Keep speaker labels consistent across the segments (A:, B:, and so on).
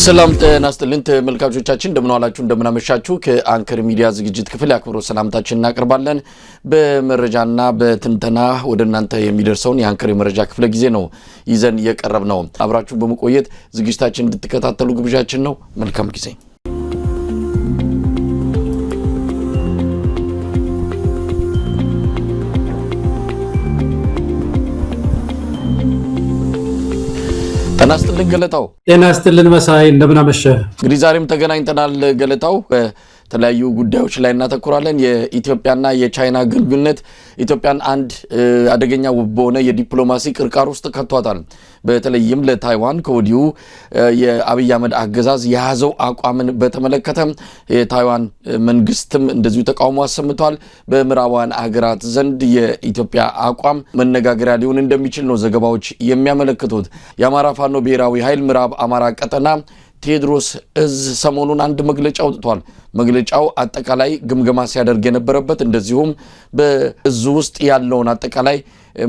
A: ሰላም ጤና ይስጥልን ተመልካቾቻችን እንደምን ዋላችሁ እንደምን አመሻችሁ ከአንከር ሚዲያ ዝግጅት ክፍል አክብሮ ሰላምታችንን እናቀርባለን በመረጃና በትንተና ወደናንተ የሚደርሰውን የአንከር የመረጃ ክፍለ ጊዜ ነው ይዘን የቀረብነው አብራችሁ በመቆየት ዝግጅታችንን እንድትከታተሉ ግብዣችን ነው መልካም ጊዜ ጤና ይስጥልን ገለታው
B: ጤና ይስጥልን መሳይ እንደምን አመሸ
A: እንግዲህ ዛሬም ተገናኝተናል ገለታው በተለያዩ ጉዳዮች ላይ እናተኩራለን የኢትዮጵያና የቻይና ግንኙነት ኢትዮጵያን አንድ አደገኛ በሆነ የዲፕሎማሲ ቅርቃር ውስጥ ከቷታል በተለይም ለታይዋን ከወዲሁ የአብይ አህመድ አገዛዝ የያዘው አቋምን በተመለከተ የታይዋን መንግስትም እንደዚሁ ተቃውሞ አሰምቷል በምዕራባውያን ሀገራት ዘንድ የኢትዮጵያ አቋም መነጋገሪያ ሊሆን እንደሚችል ነው ዘገባዎች የሚያመለክቱት የአማራ ፋኖ ብሔራዊ ኃይል ምዕራብ አማራ ቀጠና ቴድሮስ እዝ ሰሞኑን አንድ መግለጫ አውጥቷል መግለጫው አጠቃላይ ግምገማ ሲያደርግ የነበረበት እንደዚሁም በእዙ ውስጥ ያለውን አጠቃላይ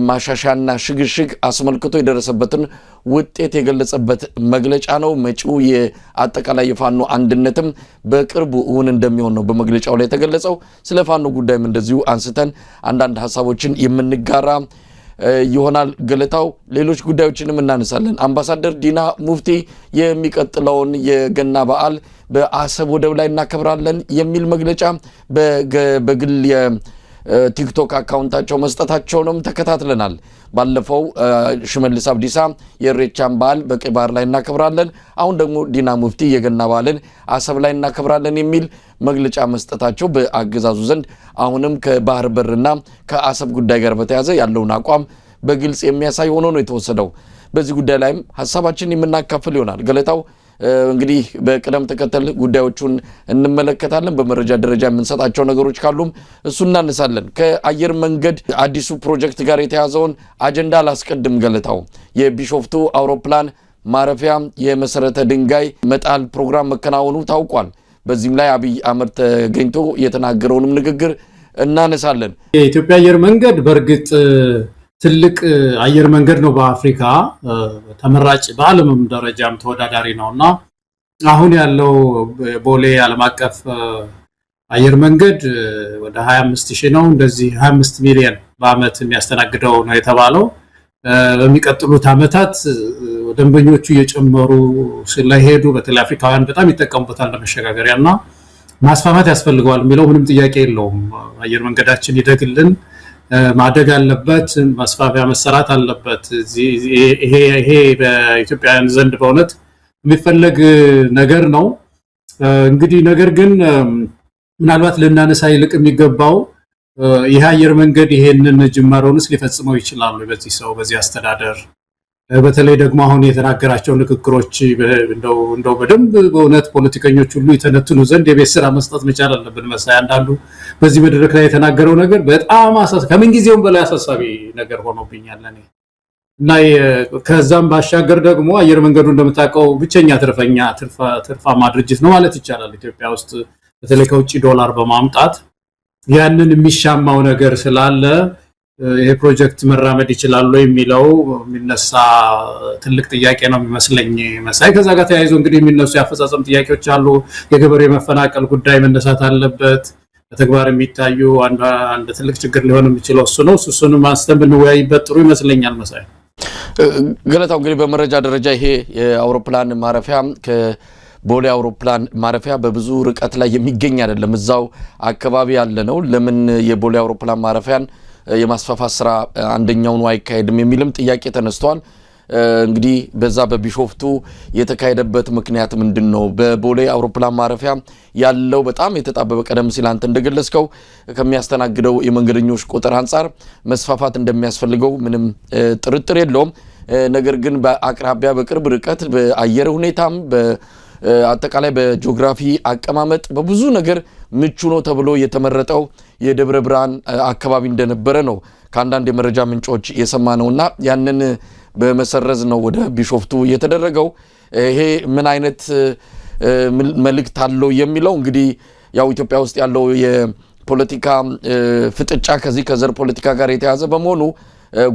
A: ማሻሻያና ሽግሽግ አስመልክቶ የደረሰበትን ውጤት የገለጸበት መግለጫ ነው መጪው የአጠቃላይ የፋኖ አንድነትም በቅርቡ እውን እንደሚሆን ነው በመግለጫው ላይ የተገለጸው ስለ ፋኖ ጉዳይም እንደዚሁ አንስተን አንዳንድ ሐሳቦችን የምንጋራ ይሆናል ገለታው ሌሎች ጉዳዮችንም እናነሳለን አምባሳደር ዲና ሙፍቲ የሚቀጥለውን የገና በዓል በአሰብ ወደብ ላይ እናከብራለን የሚል መግለጫ በግል የቲክቶክ አካውንታቸው መስጠታቸውንም ተከታትለናል ባለፈው ሽመልስ አብዲሳ የኢሬቻን በዓል በቀይ ባህር ላይ እናከብራለን አሁን ደግሞ ዲና ሙፍቲ የገና በዓልን አሰብ ላይ እናከብራለን የሚል መግለጫ መስጠታቸው በአገዛዙ ዘንድ አሁንም ከባህር በርና ከአሰብ ጉዳይ ጋር በተያያዘ ያለውን አቋም በግልጽ የሚያሳይ ሆኖ ነው የተወሰደው በዚህ ጉዳይ ላይም ሐሳባችንን የምናካፍል ይሆናል ገለታው እንግዲህ በቅደም ተከተል ጉዳዮቹን እንመለከታለን በመረጃ ደረጃ የምንሰጣቸው ነገሮች ካሉም እሱ እናነሳለን ከአየር መንገድ አዲሱ ፕሮጀክት ጋር የተያዘውን አጀንዳ ላስቀድም ገለታው የቢሾፍቱ አውሮፕላን ማረፊያ የመሰረተ ድንጋይ መጣል ፕሮግራም መከናወኑ ታውቋል በዚህም ላይ አብይ አህመድ ተገኝቶ የተናገረውንም ንግግር እናነሳለን
B: የኢትዮጵያ አየር መንገድ በርግጥ ትልቅ አየር መንገድ ነው በአፍሪካ ተመራጭ በዓለምም ደረጃም ተወዳዳሪ ነውና አሁን ያለው ቦሌ ዓለም አቀፍ አየር መንገድ ወደ 25000 ነው እንደዚህ 25 ሚሊዮን በአመት የሚያስተናግደው ነው የተባለው በሚቀጥሉት አመታት ደንበኞቹ እየጨመሩ ስለሄዱ በተለይ አፍሪካውያን በጣም ይጠቀሙበታል ለመሸጋገሪያና ማስፋፋት ያስፈልገዋል የሚለው ምንም ጥያቄ የለውም አየር መንገዳችን ይደግልን ማደግ አለበት ማስፋፊያ መሰራት አለበት ይሄ በኢትዮጵያውያን ዘንድ በእውነት የሚፈልግ ነገር ነው እንግዲህ ነገር ግን ምናልባት ለናነሳ ይልቅ የሚገባው ይሄ አየር መንገድ ይሄንን ጅማሮንስ ሊፈጽመው ይችላል በዚህ አስተዳደር በተለይ ደግሞ አሁን የተናገራቸው ንግግሮች እንደው በደንብ በእውነት ፖለቲከኞች ሁሉ የተነትኑ ዘንድ የቤት ስራ መስጠት መቻል አለብን መሳይ አንዳንዱ በዚህ መድረክ ላይ የተናገረው ነገር በጣም ከምን ጊዜውም በላይ አሳሳቢ ነገር ሆኖብኛል እኔ እና ከዛም ባሻገር ደግሞ አየር መንገዱ እንደምታውቀው ብቸኛ ትርፋማ ድርጅት ነው ማለት ይቻላል ኢትዮጵያ ውስጥ በተለይ ከውጪ ዶላር በማምጣት ያንን የሚሻማው ነገር ስላለ ይሄ ፕሮጀክት መራመድ ይችላል ወይ የሚለው የሚነሳ ትልቅ ጥያቄ ነው የሚመስለኝ መሳይ ከዛ ጋር ተያይዞ እንግዲህ የሚነሱ ያፈጻጸም ጥያቄዎች አሉ የገበሬ መፈናቀል ጉዳይ መነሳት አለበት በተግባር የሚታዩ አንድ ትልቅ ችግር ሊሆን የሚችለው እሱ ነው እሱንም ማስተም ብንወያይበት ጥሩ ይመስለኛል መሳይ
A: ገለታው እንግዲህ በመረጃ ደረጃ ይሄ የአውሮፕላን ማረፊያ ቦሌ አውሮፕላን ማረፊያ በብዙ ርቀት ላይ የሚገኝ አይደለም እዛው አካባቢ ያለ ነው ለምን የቦሌ አውሮፕላን ማረፊያን የማስፋፋት ስራ አንደኛው ነው አይካሄድም የሚልም ጥያቄ ተነስቷል እንግዲህ በዛ በቢሾፍቱ የተካሄደበት ምክንያት ምንድነው በቦሌ አውሮፕላን ማረፊያ ያለው በጣም የተጣበበ ቀደም ሲል አንተ እንደገለጽከው ከሚያስተናግደው የመንገደኞች ቁጥር አንፃር መስፋፋት እንደሚያስፈልገው ምንም ጥርጥር የለውም ነገር ግን በአቅራቢያ በቅርብ ርቀት በአየር ሁኔታም አጠቃላይ በጂኦግራፊ አቀማመጥ በብዙ ነገር ምቹ ነው ተብሎ የተመረጠው የደብረ ብርሃን አካባቢ እንደነበረ ነው ከአንዳንድ የመረጃ ምንጮች የሰማነውና ያንን በመሰረዝ ነው ወደ ቢሾፍቱ የተደረገው ይሄ ምን አይነት መልእክት አለው የሚለው እንግዲህ ያው ኢትዮጵያ ውስጥ ያለው የፖለቲካ ፍጥጫ ከዚህ ከዘር ፖለቲካ ጋር የተያዘ በመሆኑ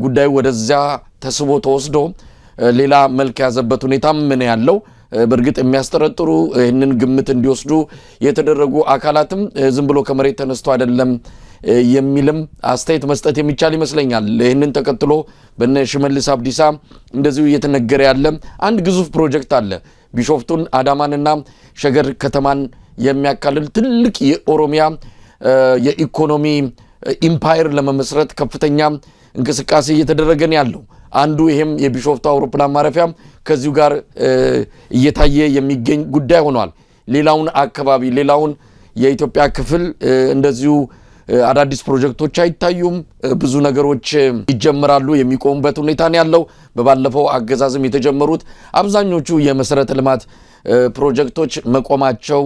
A: ጉዳዩ ወደዚያ ተስቦ ተወስዶ ሌላ መልክ ያዘበት ሁኔታ ምን ያለው በርግጥ የሚያስጠረጥሩ ይህንን ግምት እንዲወስዱ የተደረጉ አካላትም ዝም ብሎ ከመሬት ተነስቶ አይደለም የሚልም አስተያየት መስጠት የሚቻል ይመስለኛል። ይህንን ተከትሎ በነ ሽመልስ አብዲሳ እንደዚሁ እየተነገረ ያለ አንድ ግዙፍ ፕሮጀክት አለ። ቢሾፍቱን አዳማንና ሸገር ከተማን የሚያካልል ትልቅ የኦሮሚያ የኢኮኖሚ ኢምፓየር ለመመስረት ከፍተኛ እንቅስቃሴ እየተደረገ ነው ያለው። አንዱ ይሄም የቢሾፍቱ አውሮፕላን ማረፊያ ከዚሁ ጋር እየታየ የሚገኝ ጉዳይ ሆኗል። ሌላውን አካባቢ ሌላውን የኢትዮጵያ ክፍል እንደዚሁ አዳዲስ ፕሮጀክቶች አይታዩም። ብዙ ነገሮች ይጀምራሉ፣ የሚቆሙበት ሁኔታ ነው ያለው። በባለፈው አገዛዝም የተጀመሩት አብዛኞቹ የመሰረተ ልማት ፕሮጀክቶች መቆማቸው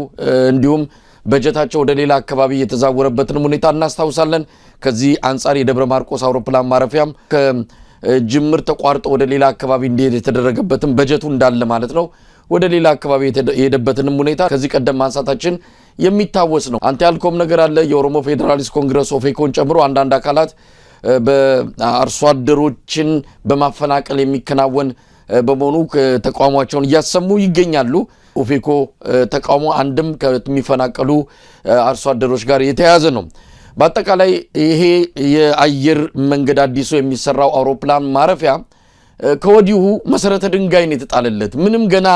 A: እንዲሁም በጀታቸው ወደ ሌላ አካባቢ የተዛወረበትን ሁኔታ እናስታውሳለን። ከዚህ አንጻር የደብረ ማርቆስ አውሮፕላን ማረፊያም ከጅምር ተቋርጦ ወደ ሌላ አካባቢ እንዲሄድ የተደረገበትን በጀቱ እንዳለ ማለት ነው ወደ ሌላ አካባቢ የሄደበትንም ሁኔታ ከዚህ ቀደም ማንሳታችን የሚታወስ ነው። አንተ ያልከውም ነገር አለ። የኦሮሞ ፌዴራሊስት ኮንግረስ ኦፌኮን ጨምሮ አንዳንድ አካላት በአርሶ አደሮችን በማፈናቀል የሚከናወን በመሆኑ ተቃውሟቸውን እያሰሙ ይገኛሉ። ኦፌኮ ተቃውሞ አንድም ከሚፈናቀሉ አርሶ አደሮች ጋር የተያያዘ ነው። በአጠቃላይ ይሄ የአየር መንገድ አዲሱ የሚሰራው አውሮፕላን ማረፊያ ከወዲሁ መሰረተ ድንጋይ ነው የተጣለለት። ምንም ገና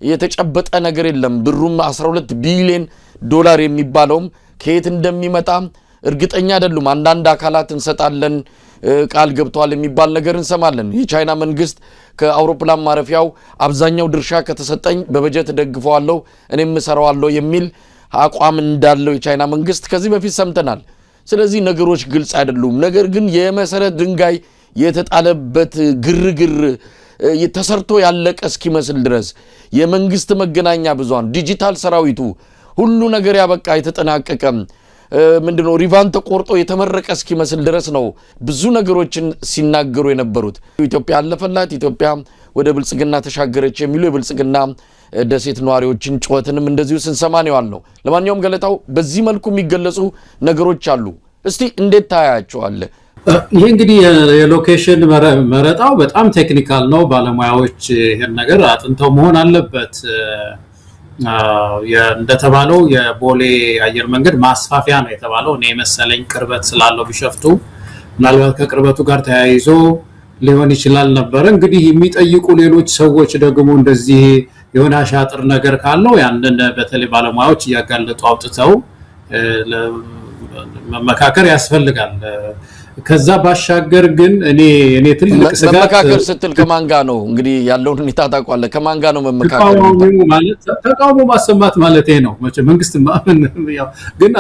A: የተጨበጠ ነገር የለም። ብሩም 12 ቢሊዮን ዶላር የሚባለውም ከየት እንደሚመጣ እርግጠኛ አይደሉም። አንዳንድ አካላት እንሰጣለን ቃል ገብተዋል የሚባል ነገር እንሰማለን። የቻይና መንግስት ከአውሮፕላን ማረፊያው አብዛኛው ድርሻ ከተሰጠኝ በበጀት ደግፈዋለሁ እኔም እሰራዋለሁ የሚል አቋም እንዳለው የቻይና መንግስት ከዚህ በፊት ሰምተናል። ስለዚህ ነገሮች ግልጽ አይደሉም። ነገር ግን የመሰረት ድንጋይ የተጣለበት ግርግር ተሰርቶ ያለቀ እስኪመስል ድረስ የመንግስት መገናኛ ብዙሃን ዲጂታል ሰራዊቱ ሁሉ ነገር ያበቃ የተጠናቀቀ ምንድነው ሪቫን ተቆርጦ የተመረቀ እስኪመስል ድረስ ነው ብዙ ነገሮችን ሲናገሩ የነበሩት። ኢትዮጵያ አለፈላት፣ ኢትዮጵያ ወደ ብልጽግና ተሻገረች የሚሉ የብልጽግና ደሴት ነዋሪዎችን ጩኸትንም እንደዚሁ ስንሰማ ነው ያልነው። ለማንኛውም ገለታው በዚህ መልኩ የሚገለጹ ነገሮች አሉ። እስቲ እንዴት ታያቸዋለህ?
B: ይሄ እንግዲህ የሎኬሽን መረጣው በጣም ቴክኒካል ነው። ባለሙያዎች ይሄን ነገር አጥንተው መሆን አለበት። እንደተባለው የቦሌ አየር መንገድ ማስፋፊያ ነው የተባለው። እኔ መሰለኝ ቅርበት ስላለው ቢሸፍቱ ምናልባት ከቅርበቱ ጋር ተያይዞ ሊሆን ይችላል ነበር። እንግዲህ የሚጠይቁ ሌሎች ሰዎች ደግሞ እንደዚህ የሆነ አሻጥር ነገር ካለው ያንን በተለይ ባለሙያዎች እያጋለጡ አውጥተው መመካከር ያስፈልጋል። ከዛ ባሻገር ግን እኔ ትልቅ ስጋት
A: መመካከር ስትል ከማን ጋር ነው እንግዲህ ያለውን ሁኔታ ታውቃለህ? ከማን ጋር ነው መመካከር?
B: ተቃውሞ ማሰማት ማለት ነው። መንግስት ያው ግን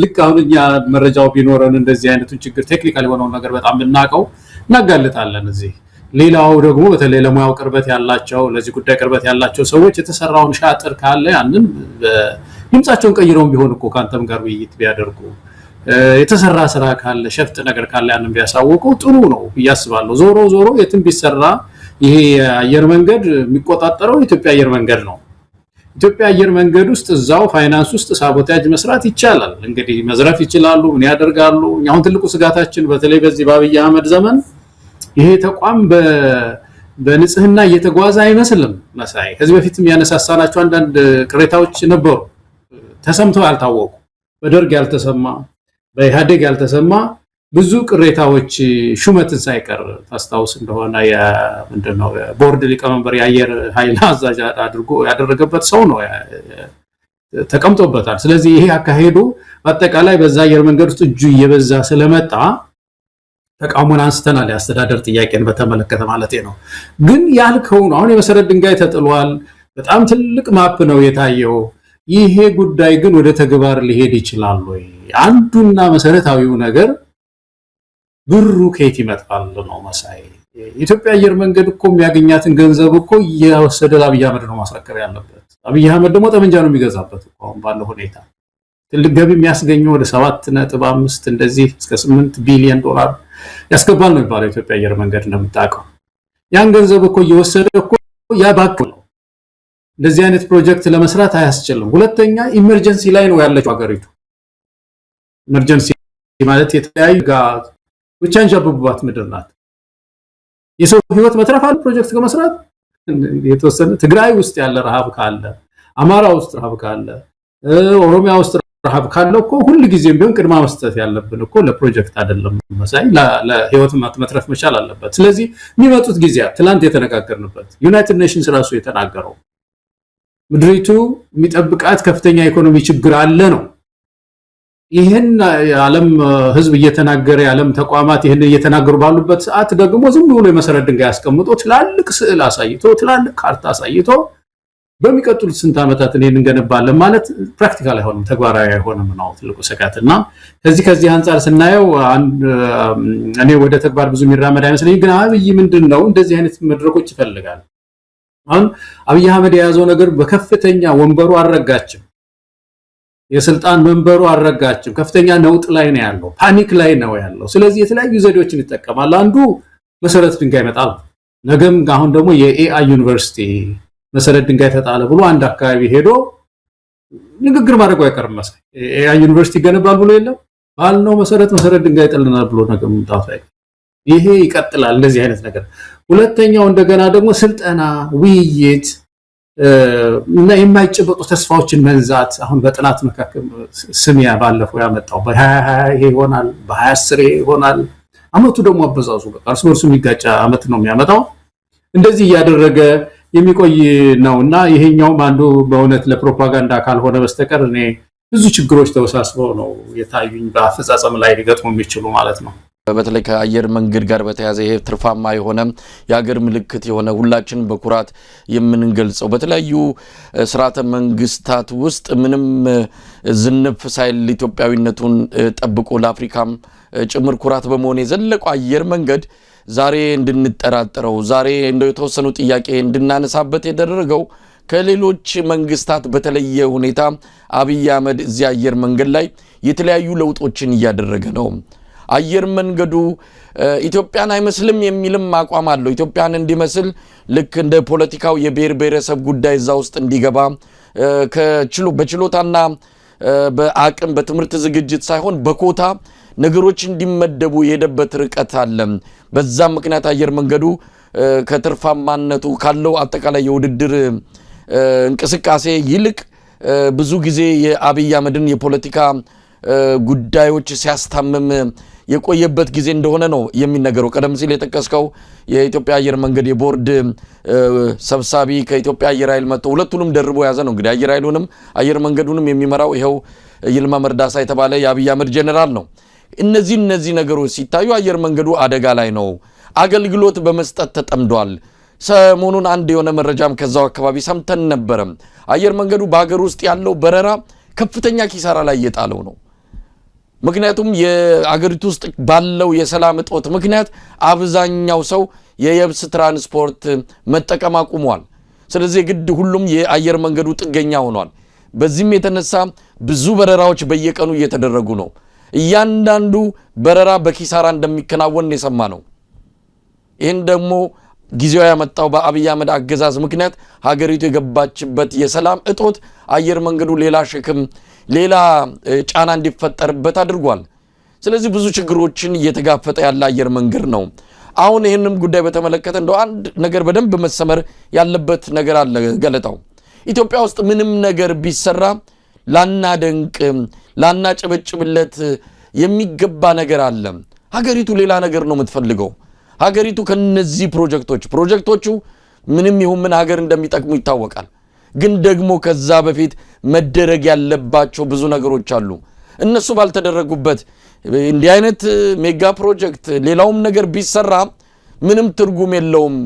B: ልክ አሁን እኛ መረጃው ቢኖረን እንደዚህ አይነቱን ችግር ቴክኒካል የሆነውን ነገር በጣም ብናውቀው እናጋልጣለን። እዚህ ሌላው ደግሞ በተለይ ለሙያው ቅርበት ያላቸው ለዚህ ጉዳይ ቅርበት ያላቸው ሰዎች የተሰራውን ሻጥር ካለ ያንን ድምጻቸውን ቀይረው ቢሆን እኮ ካንተም ጋር ውይይት ቢያደርጉ የተሰራ ስራ ካለ ሸፍጥ ነገር ካለ ያንን ቢያሳውቁ ጥሩ ነው ያስባለሁ። ዞሮ የትም ቢሰራ ይሄ አየር መንገድ የሚቆጣጠረው ኢትዮጵያ አየር መንገድ ነው። ኢትዮጵያ አየር መንገድ ውስጥ እዛው ፋይናንስ ውስጥ ሳቦታጅ መስራት ይቻላል። እንግዲህ መዝረፍ ይችላሉ፣ ምን ያደርጋሉ? አሁን ትልቁ ስጋታችን በተለይ በዚህ በአብይ አህመድ ዘመን ይሄ ተቋም በንጽህና እየተጓዘ አይመስልም። መሳይ ከዚህ በፊትም ያነሳሳናቸው አንዳንድ ቅሬታዎች ነበሩ፣ ተሰምተው ያልታወቁ በደርግ ያልተሰማ በኢህአዴግ ያልተሰማ ብዙ ቅሬታዎች ሹመትን ሳይቀር ታስታውስ እንደሆነ ምንድነው ቦርድ ሊቀመንበር የአየር ኃይል አዛዥ አድርጎ ያደረገበት ሰው ነው ተቀምጦበታል። ስለዚህ ይሄ አካሄዱ በአጠቃላይ በዛ አየር መንገድ ውስጥ እጁ እየበዛ ስለመጣ ተቃውሞን አንስተናል። የአስተዳደር ጥያቄን በተመለከተ ማለት ነው። ግን ያልከው ነው። አሁን የመሰረት ድንጋይ ተጥሏል። በጣም ትልቅ ማፕ ነው የታየው። ይሄ ጉዳይ ግን ወደ ተግባር ሊሄድ ይችላል ወይ? አንዱና መሰረታዊው ነገር ብሩ ከየት ይመጣል ነው መሳይ። የኢትዮጵያ አየር መንገድ እኮ የሚያገኛትን ገንዘብ እኮ እየወሰደ ለአብይ አህመድ ነው ማስረከብ ያለበት። አብይ አህመድ ደግሞ ጠመንጃ ነው የሚገዛበት እኮ አሁን ባለው ሁኔታ። ትልቅ ገቢ የሚያስገኘው ወደ 7.5 እንደዚህ እስከ 8 ቢሊዮን ዶላር ያስገባል ነው የሚባለው የኢትዮጵያ አየር መንገድ እንደምታውቀው። ያን ገንዘብ እኮ እየወሰደ እኮ ያባክል ነው። እንደዚህ አይነት ፕሮጀክት ለመስራት አያስችልም። ሁለተኛ ኢመርጀንሲ ላይ ነው ያለችው ሀገሪቱ። ኢመርጀንሲ ማለት የተለያዩ ጋር ብቻ እንጀብቡባት ምድር ናት። የሰው ህይወት መትረፍ አለ ፕሮጀክት ከመስራት የተወሰነ ትግራይ ውስጥ ያለ ረሃብ ካለ አማራ ውስጥ ረሃብ ካለ ኦሮሚያ ውስጥ ረሃብ ካለ እኮ ሁሉ ጊዜም ቢሆን ቅድማ መስጠት ያለብን እኮ ለፕሮጀክት አይደለም መሳይ ለህይወት መትረፍ መቻል አለበት። ስለዚህ የሚመጡት ጊዜያት ትላንት የተነጋገርንበት ዩናይትድ ኔሽንስ ራሱ የተናገረው ምድሪቱ የሚጠብቃት ከፍተኛ ኢኮኖሚ ችግር አለ ነው። ይሄን ዓለም ህዝብ እየተናገረ የዓለም ተቋማት ይሄን እየተናገሩ ባሉበት ሰዓት ደግሞ ዝም ብሎ የመሰረት ድንጋይ አስቀምጦ ትላልቅ ስዕል አሳይቶ ትላልቅ ካርታ አሳይቶ በሚቀጥሉት ስንት ዓመታት እኔን እንገነባለን ማለት ፕራክቲካል አይሆንም፣ ተግባራዊ አይሆንም ነው ትልቁ ስጋትና ከዚህ አንፃር ስናየው እኔ ወደ ተግባር ብዙ የሚራመድ አይመስለኝም። ግን አብይ ምንድነው እንደዚህ አይነት መድረኮች ይፈልጋል። አሁን አብይ አህመድ የያዘው ነገር በከፍተኛ ወንበሩ አልረጋችም፣ የስልጣን መንበሩ አልረጋችም፣ ከፍተኛ ነውጥ ላይ ነው ያለው፣ ፓኒክ ላይ ነው ያለው። ስለዚህ የተለያዩ ዘዴዎችን ይጠቀማል። አንዱ መሰረት ድንጋይ መጣል፣ ነገም አሁን ደግሞ የኤአይ ዩኒቨርሲቲ መሰረት ድንጋይ ተጣለ ብሎ አንድ አካባቢ ሄዶ ንግግር ማድረጉ አይቀርም መሰለኝ። ኤአይ ዩኒቨርሲቲ ይገነባል ብሎ የለም ባልነው መሰረት ድንጋይ ጥልናል ብሎ ነገር መምጣቱ አይቀርም። ይሄ ይቀጥላል እንደዚህ አይነት ነገር። ሁለተኛው እንደገና ደግሞ ስልጠና፣ ውይይት እና የማይጨበጡ ተስፋዎችን መንዛት። አሁን በጥናት መካከል ስሚያ ባለፈው ያመጣው በ2020 ይሄ ይሆናል፣ በ2010 ይሄ ይሆናል። አመቱ ደግሞ አበዛዙ በቃ እርስ በርሱ የሚጋጫ አመት ነው የሚያመጣው። እንደዚህ እያደረገ የሚቆይ ነውና ይሄኛውም አንዱ በእውነት ለፕሮፓጋንዳ ካልሆነ በስተቀር እኔ ብዙ ችግሮች ተወሳስበው ነው የታዩኝ በአፈጻጸም ላይ ሊገጥሙ የሚችሉ ማለት ነው።
A: በተለይ ከአየር መንገድ ጋር በተያያዘ ይሄ ትርፋማ የሆነ የሀገር ምልክት የሆነ ሁላችን በኩራት የምንገልጸው በተለያዩ ስርዓተ መንግስታት ውስጥ ምንም ዝንፍ ሳይል ኢትዮጵያዊነቱን ጠብቆ ለአፍሪካም ጭምር ኩራት በመሆን የዘለቀው አየር መንገድ ዛሬ እንድንጠራጠረው ዛሬ እንደው የተወሰኑ ጥያቄ እንድናነሳበት የደረገው ከሌሎች መንግስታት በተለየ ሁኔታ አብይ አህመድ እዚህ አየር መንገድ ላይ የተለያዩ ለውጦችን እያደረገ ነው። አየር መንገዱ ኢትዮጵያን አይመስልም የሚልም አቋም አለው። ኢትዮጵያን እንዲመስል ልክ እንደ ፖለቲካው የብሔር ብሔረሰብ ጉዳይ እዛ ውስጥ እንዲገባ በችሎታና በአቅም በትምህርት ዝግጅት ሳይሆን በኮታ ነገሮች እንዲመደቡ የሄደበት ርቀት አለ። በዛም ምክንያት አየር መንገዱ ከትርፋማነቱ ካለው አጠቃላይ የውድድር እንቅስቃሴ ይልቅ ብዙ ጊዜ የአብይ አህመድን የፖለቲካ ጉዳዮች ሲያስታምም የቆየበት ጊዜ እንደሆነ ነው የሚነገረው። ቀደም ሲል የጠቀስከው የኢትዮጵያ አየር መንገድ የቦርድ ሰብሳቢ ከኢትዮጵያ አየር ኃይል መጥቶ ሁለቱንም ደርቦ ያዘ ነው። እንግዲህ አየር ኃይሉንም አየር መንገዱንም የሚመራው ይኸው ይልማ መርዳሳ የተባለ የአብይ አህመድ ጄኔራል ነው። እነዚህ ነገሮች ሲታዩ አየር መንገዱ አደጋ ላይ ነው፣ አገልግሎት በመስጠት ተጠምዷል። ሰሞኑን አንድ የሆነ መረጃም ከዛው አካባቢ ሰምተን ነበረ። አየር መንገዱ በሀገር ውስጥ ያለው በረራ ከፍተኛ ኪሳራ ላይ እየጣለው ነው። ምክንያቱም የአገሪቱ ውስጥ ባለው የሰላም እጦት ምክንያት አብዛኛው ሰው የየብስ ትራንስፖርት መጠቀም አቁሟል። ስለዚህ ግድ ሁሉም የአየር መንገዱ ጥገኛ ሆኗል። በዚህም የተነሳ ብዙ በረራዎች በየቀኑ እየተደረጉ ነው። እያንዳንዱ በረራ በኪሳራ እንደሚከናወን የሰማ ነው። ይህን ደግሞ ጊዜው ያመጣው በአብይ አህመድ አገዛዝ ምክንያት ሀገሪቱ የገባችበት የሰላም እጦት አየር መንገዱ ሌላ ሸክም ሌላ ጫና እንዲፈጠርበት አድርጓል። ስለዚህ ብዙ ችግሮችን እየተጋፈጠ ያለ አየር መንገድ ነው። አሁን ይህንም ጉዳይ በተመለከተ እንደው አንድ ነገር በደንብ መሰመር ያለበት ነገር አለ ገለጣው። ኢትዮጵያ ውስጥ ምንም ነገር ቢሰራ ላናደንቅ ላናጨበጭብለት የሚገባ ነገር አለ። ሀገሪቱ ሌላ ነገር ነው የምትፈልገው። ሀገሪቱ ከነዚህ ፕሮጀክቶቹ ምንም ይሁን ምን ሀገር እንደሚጠቅሙ ይታወቃል። ግን ደግሞ ከዛ በፊት መደረግ ያለባቸው ብዙ ነገሮች አሉ። እነሱ ባልተደረጉበት እንዲህ አይነት ሜጋ ፕሮጀክት ሌላውም ነገር ቢሰራ ምንም ትርጉም የለውም።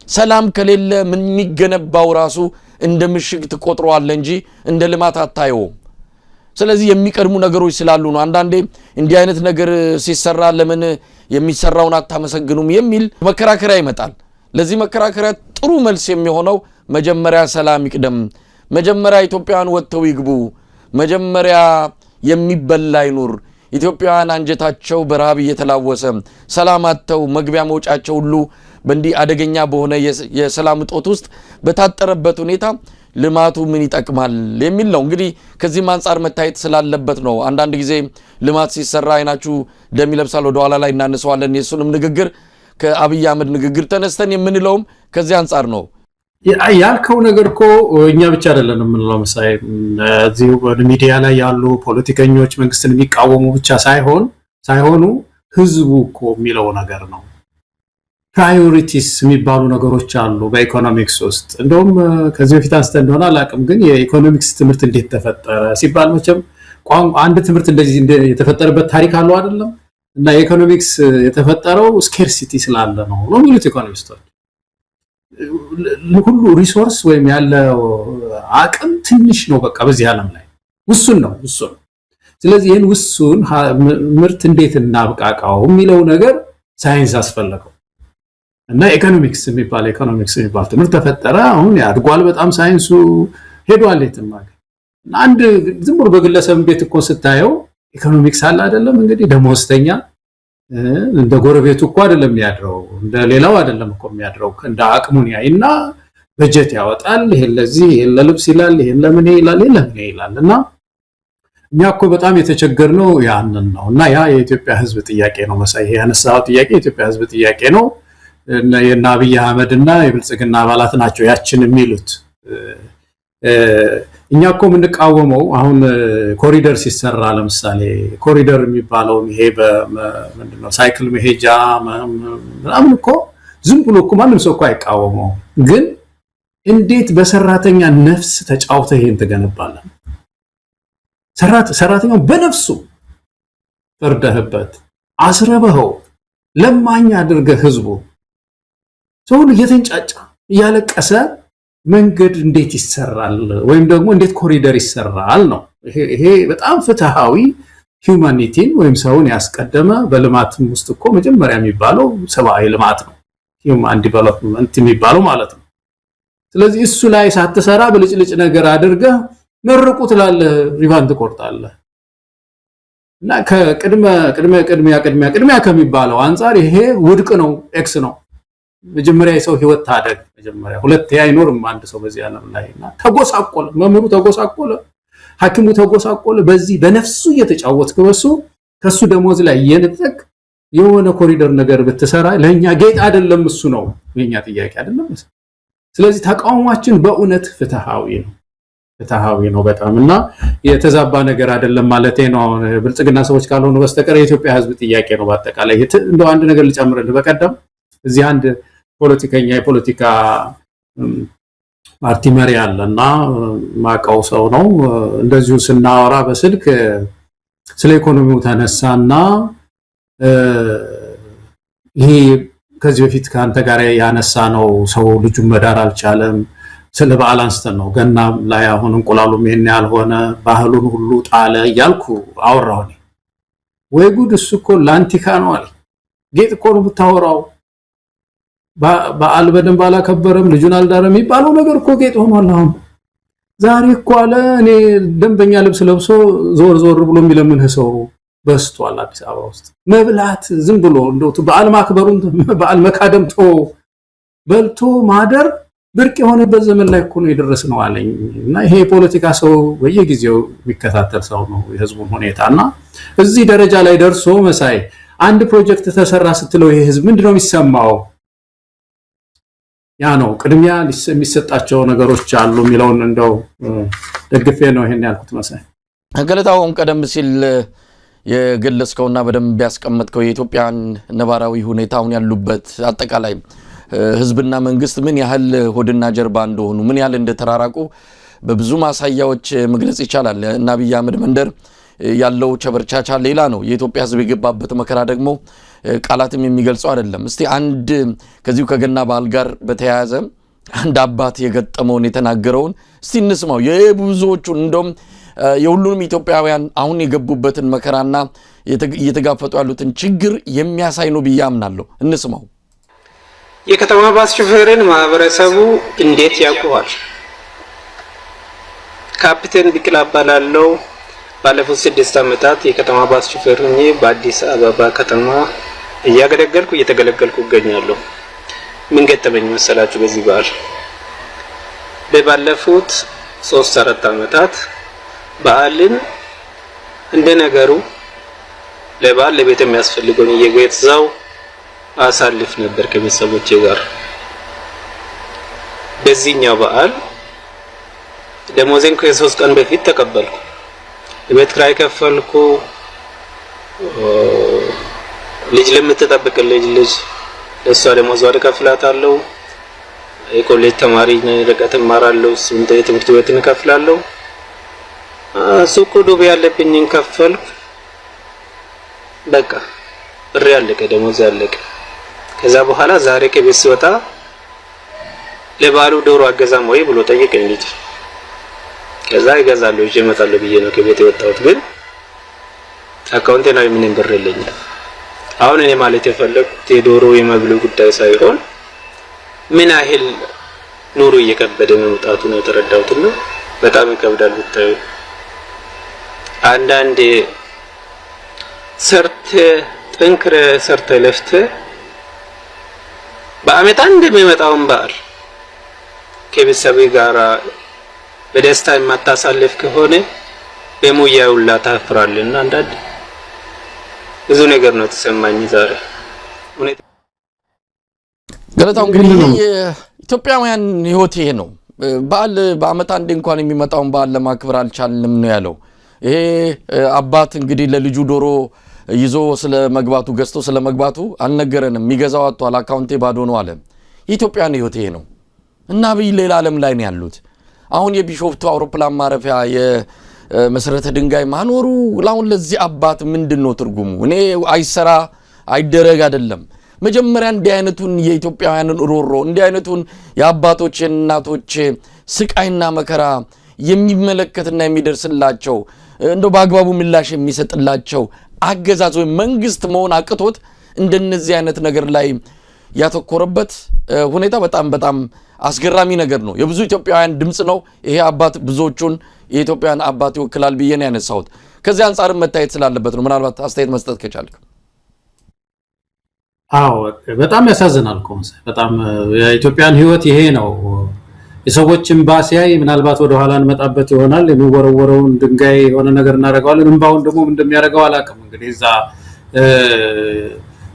A: ሰላም ከሌለ ምን የሚገነባው ራሱ እንደ ምሽግ ትቆጥረዋለህ እንጂ እንደ ልማት አታየውም። ስለዚህ የሚቀድሙ ነገሮች ስላሉ ነው አንዳንዴ እንዲህ አይነት ነገር ሲሰራ ለምን የሚሰራውን አታመሰግኑም የሚል መከራከሪያ ይመጣል። ለዚህ መከራከሪያ ጥሩ መልስ የሚሆነው መጀመሪያ ሰላም ይቅደም፣ መጀመሪያ ኢትዮጵያውያን ወጥተው ይግቡ፣ መጀመሪያ የሚበላ ይኑር። ኢትዮጵያውያን አንጀታቸው በረሃብ እየተላወሰ ሰላም አጥተው መግቢያ መውጫቸው ሁሉ በእንዲህ አደገኛ በሆነ የሰላም እጦት ውስጥ በታጠረበት ሁኔታ ልማቱ ምን ይጠቅማል የሚል ነው። እንግዲህ ከዚህም አንጻር መታየት ስላለበት ነው። አንዳንድ ጊዜ ልማት ሲሰራ አይናችሁ ደም ይለብሳል፣ ወደ ኋላ ላይ እናነሳዋለን የሱንም ንግግር። ከአብይ አህመድ ንግግር ተነስተን የምንለውም ከዚህ አንፃር ነው።
B: ያልከው ነገር እኮ እኛ ብቻ አይደለም የምንለው መሳይ እዚህ ሚዲያ ላይ ያሉ ፖለቲከኞች መንግስትን የሚቃወሙ ብቻ ሳይሆኑ ህዝቡ እኮ የሚለው ነገር ነው። ፕራዮሪቲስ የሚባሉ ነገሮች አሉ በኢኮኖሚክስ ውስጥ። እንደውም ከዚህ በፊት አንስተ እንደሆነ አላውቅም፣ ግን የኢኮኖሚክስ ትምህርት እንዴት ተፈጠረ ሲባል መቼም አንድ ትምህርት እንደዚህ የተፈጠረበት ታሪክ አለው አይደለም። እና የኢኮኖሚክስ የተፈጠረው ስኬርሲቲ ስላለ ነው የሚሉት ኢኮኖሚስቶች። ሁሉ ሪሶርስ ወይም ያለው አቅም ትንሽ ነው፣ በቃ በዚህ ዓለም ላይ ውሱን ነው። ስለዚህ ይህን ውሱን ምርት እንዴት እናብቃቃው የሚለው ነገር ሳይንስ አስፈለገው እና ኢኮኖሚክስ የሚባል ትምህርት ተፈጠረ። አሁን ያድጓል በጣም ሳይንሱ ሄዷል የትም ሀገር። አንድ ዝም ብሎ በግለሰብ ቤት እኮ ስታየው ኢኮኖሚክስ አለ አይደለም እንግዲህ ደሞዝተኛ እንደ ጎረቤቱ እኮ አይደለም የሚያድረው፣ እንደ ሌላው አይደለም እኮ የሚያድረው። እንደ አቅሙን ያይና በጀት ያወጣል። ይሄን ለዚህ ይሄን ለልብስ ይላል፣ ይሄን ለምን ይላል። እና እኛ እኮ በጣም የተቸገርነው ያንን ነው። እና ያ የኢትዮጵያ ሕዝብ ጥያቄ ነው መሳይ። ይሄ ያነሳው ጥያቄ የኢትዮጵያ ሕዝብ ጥያቄ ነው። እና አብይ አህመድ እና የብልጽግና አባላት ናቸው ያችን የሚሉት። እኛ እኮ የምንቃወመው አሁን ኮሪደር ሲሰራ ለምሳሌ ኮሪደር የሚባለው ይሄ በምንድነው ሳይክል መሄጃ ምናምን እኮ ዝም ብሎ እኮ ማንም ሰው እኮ አይቃወመው። ግን እንዴት በሰራተኛ ነፍስ ተጫውተህ ይሄን ትገነባለህ? ሰራተኛው በነፍሱ ፈርደህበት አስረበኸው ለማኛ አድርገህ ህዝቡ ሰው ሁሉ እየተንጫጫ እያለቀሰ መንገድ እንዴት ይሰራል ወይም ደግሞ እንዴት ኮሪደር ይሰራል ነው። ይሄ በጣም ፍትሃዊ ሂዩማኒቲን ወይም ሰውን ያስቀደመ በልማትም ውስጥ እኮ መጀመሪያ የሚባለው ሰብአዊ ልማት ነው፣ ሂዩማን ዲቨሎፕመንት የሚባለው ማለት ነው። ስለዚህ እሱ ላይ ሳትሰራ ብልጭልጭ ነገር አድርገህ መርቁ ትላለህ፣ ሪቫን ትቆርጣለህ። እና ከቅድሚያ ከሚባለው አንፃር ይሄ ውድቅ ነው፣ ኤክስ ነው። መጀመሪያ የሰው ህይወት ታደግ፣ መጀመሪያ ሁለት አይኖርም አንድ ሰው በዚህ ዓለም ላይ። እና ተጎሳቆለ፣ መምህሩ ተጎሳቆለ፣ ሐኪሙ ተጎሳቆለ። በዚህ በነፍሱ እየተጫወትክ በሱ ከሱ ደሞዝ ላይ እየነጠቅ የሆነ ኮሪደር ነገር ብትሰራ ለኛ ጌጥ አይደለም፣ እሱ ነው የኛ ጥያቄ አይደለም። ስለዚህ ተቃውሟችን በእውነት ፍትሃዊ ነው በጣም እና የተዛባ ነገር አይደለም ማለት ነው። ብልጽግና ሰዎች ካልሆኑ በስተቀር የኢትዮጵያ ህዝብ ጥያቄ ነው በአጠቃላይ። እንደው አንድ ነገር ልጨምርልህ። በቀደም እዚህ አንድ ፖለቲከኛ የፖለቲካ ፓርቲ መሪ አለና ማቀው ሰው ነው። እንደዚሁ ስናወራ በስልክ ስለ ኢኮኖሚው ተነሳና ይሄ ከዚህ በፊት ካንተ ጋር ያነሳ ነው ሰው ልጁን መዳር አልቻለም። ስለ በዓል አንስተን ነው ገና ላይ አሁን እንቁላሉም ይሄን ያልሆነ ባህሉን ሁሉ ጣለ እያልኩ አወራሁ። ወይ ጉድ! እሱ እኮ ላንቲካ ነው አለ። ጌጥ እኮ ነው ብታወራው። በዓል በደንብ አላከበረም፣ ልጁን አልዳረም የሚባለው ነገር እኮ ጌጥ ሆኗል። አሁን ዛሬ እኮ አለ እኔ ደንበኛ ልብስ ለብሶ ዞር ብሎ የሚለምንህ ሰው በስቷል አዲስ አበባ ውስጥ። መብላት ዝም ብሎ እንደው በዓል ማክበሩን በዓል መካደምቶ በልቶ ማደር ብርቅ የሆነበት ዘመን ላይ እኮ ነው የደረስነው አለኝ። እና ይሄ የፖለቲካ ሰው በየጊዜው የሚከታተል ሰው ነው የህዝቡን ሁኔታና እዚህ ደረጃ ላይ ደርሶ መሳይ አንድ ፕሮጀክት ተሰራ ስትለው ይሄ ህዝብ ምንድነው የሚሰማው? ያ ነው ቅድሚያ የሚሰጣቸው ነገሮች አሉ የሚለውን እንደው ደግፌ ነው ይሄን ያልኩት መሳይ።
A: ገለታውን ቀደም ሲል የገለጽከውና በደንብ ያስቀመጥከው የኢትዮጵያን ነባራዊ ሁኔታውን ያሉበት አጠቃላይ ህዝብና መንግስት ምን ያህል ሆድና ጀርባ እንደሆኑ ምን ያህል እንደተራራቁ በብዙ ማሳያዎች መግለጽ ይቻላል። እና አብይ አህመድ መንደር ያለው ቸበርቻቻ ሌላ ነው። የኢትዮጵያ ህዝብ የገባበት መከራ ደግሞ ቃላትም የሚገልጸው አይደለም። እስቲ አንድ ከዚሁ ከገና በዓል ጋር በተያያዘ አንድ አባት የገጠመውን የተናገረውን እስቲ እንስማው። የብዙዎቹን እንደውም የሁሉንም ኢትዮጵያውያን አሁን የገቡበትን መከራና እየተጋፈጡ ያሉትን ችግር የሚያሳይ ነው ብዬ አምናለሁ። እንስማው።
C: የከተማ ባስ ሹፌርን ማህበረሰቡ እንዴት ያውቀዋል? ካፒቴን ቢቅላ እባላለሁ። ባለፉት 6 ዓመታት የከተማ ባስ ሹፌር ሆኜ በአዲስ አበባ ከተማ እየተገለገልኩ እገኛለሁ። ምን ገጠመኝ መሰላችሁ? በዚህ በዓል በባለፉት 3-4 ዓመታት በዓልን እንደ ነገሩ ለበዓል ለቤት የሚያስፈልገውን እየገዛው አሳልፍ ነበር ከቤተሰቦቼ ጋር። በዚህኛው በዓል ደሞዜን ከ3 ቀን በፊት ተቀበልኩ። የቤት ኪራይ ከፈልኩ። ልጅ ለምትጠብቅልኝ ልጅ ለሷ ደሞዝ ወደ ከፍላታለሁ። የኮሌጅ ተማሪ ነኝ፣ ርቀት እማራለሁ። እሱን ትምህርት ቤት እንከፍላለሁ። ሱቁ ዱቤ ያለብኝን ከፈልኩ። በቃ ብር ያለቀ፣ ደሞዝ ያለቀ። ከዛ በኋላ ዛሬ ከቤት ስወጣ ለባሉ ዶሮ አገዛም ወይ ብሎ ጠየቀኝ ልጅ። ከዛ ይገዛለሁ ይዤ እመጣለሁ ብዬ ነው ከቤት የወጣሁት። ግን አካውንቴ ላይ ምንም ብር የለኝም። አሁን እኔ ማለት የፈለኩት የዶሮ የመብሉ ጉዳይ ሳይሆን ምን ያህል ኑሮ እየከበደ መምጣቱ ነው የተረዳሁትና በጣም ይከብዳል ብታዩ። አንዳንዴ ጠንክረ ሰርተ ለፍተ በአመት አንድ የሚመጣውን በዓል ከቤተሰብ ጋር በደስታ የማታሳልፍ ከሆነ በሙያው ላይ ታፍራለና አንዳንድ ብዙ ነገር ነው ተሰማኝ ዛሬ።
A: ገለታው እንግዲህ የኢትዮጵያውያን ህይወት ይሄ ነው። በዓል በአመት አንድ እንኳን የሚመጣውን በዓል ለማክበር አልቻልንም ነው ያለው። ይሄ አባት እንግዲህ ለልጁ ዶሮ ይዞ ስለመግባቱ ገዝቶ ስለመግባቱ አልነገረንም። የሚገዛው አጥቷል፣ አካውንቴ ባዶ ነው አለ። የኢትዮጵያን ህይወት ይሄ ነው እና ሌላ ዓለም ላይ ነው ያሉት። አሁን የቢሾፍቱ አውሮፕላን ማረፊያ የመሰረተ ድንጋይ ማኖሩ አሁን ለዚህ አባት ምንድነው ትርጉሙ? እኔ አይሰራ አይደረግ አይደለም። መጀመሪያ እንዲህ አይነቱን የኢትዮጵያውያንን ሮሮ እንዲህ አይነቱን የአባቶች እናቶች ስቃይና መከራ የሚመለከትና የሚደርስላቸው እንደው በአግባቡ ምላሽ የሚሰጥላቸው አገዛዝ ወይ መንግስት መሆን አቅቶት እንደነዚህ አይነት ነገር ላይ ያተኮረበት ሁኔታ በጣም አስገራሚ ነገር ነው። የብዙ ኢትዮጵያውያን ድምጽ ነው ይሄ አባት። ብዙዎቹን የኢትዮጵያን አባት ይወክላል ብዬ ነው ያነሳሁት። ከዚህ አንፃር መታየት ስላለበት ነው። ምናልባት አስተያየት መስጠት ከቻልክ።
B: አዎ በጣም ያሳዝናል እኮ በጣም የኢትዮጵያን ህይወት ይሄ ነው። የሰዎችን ባሲያይ ምናልባት ወደ ኋላ እንመጣበት ይሆናል። የሚወረወረውን ድንጋይ የሆነ ነገር እናደርገዋለን። እንባውን ደግሞ እንደሚያደርገው አላውቅም። እንግዲህ እዛ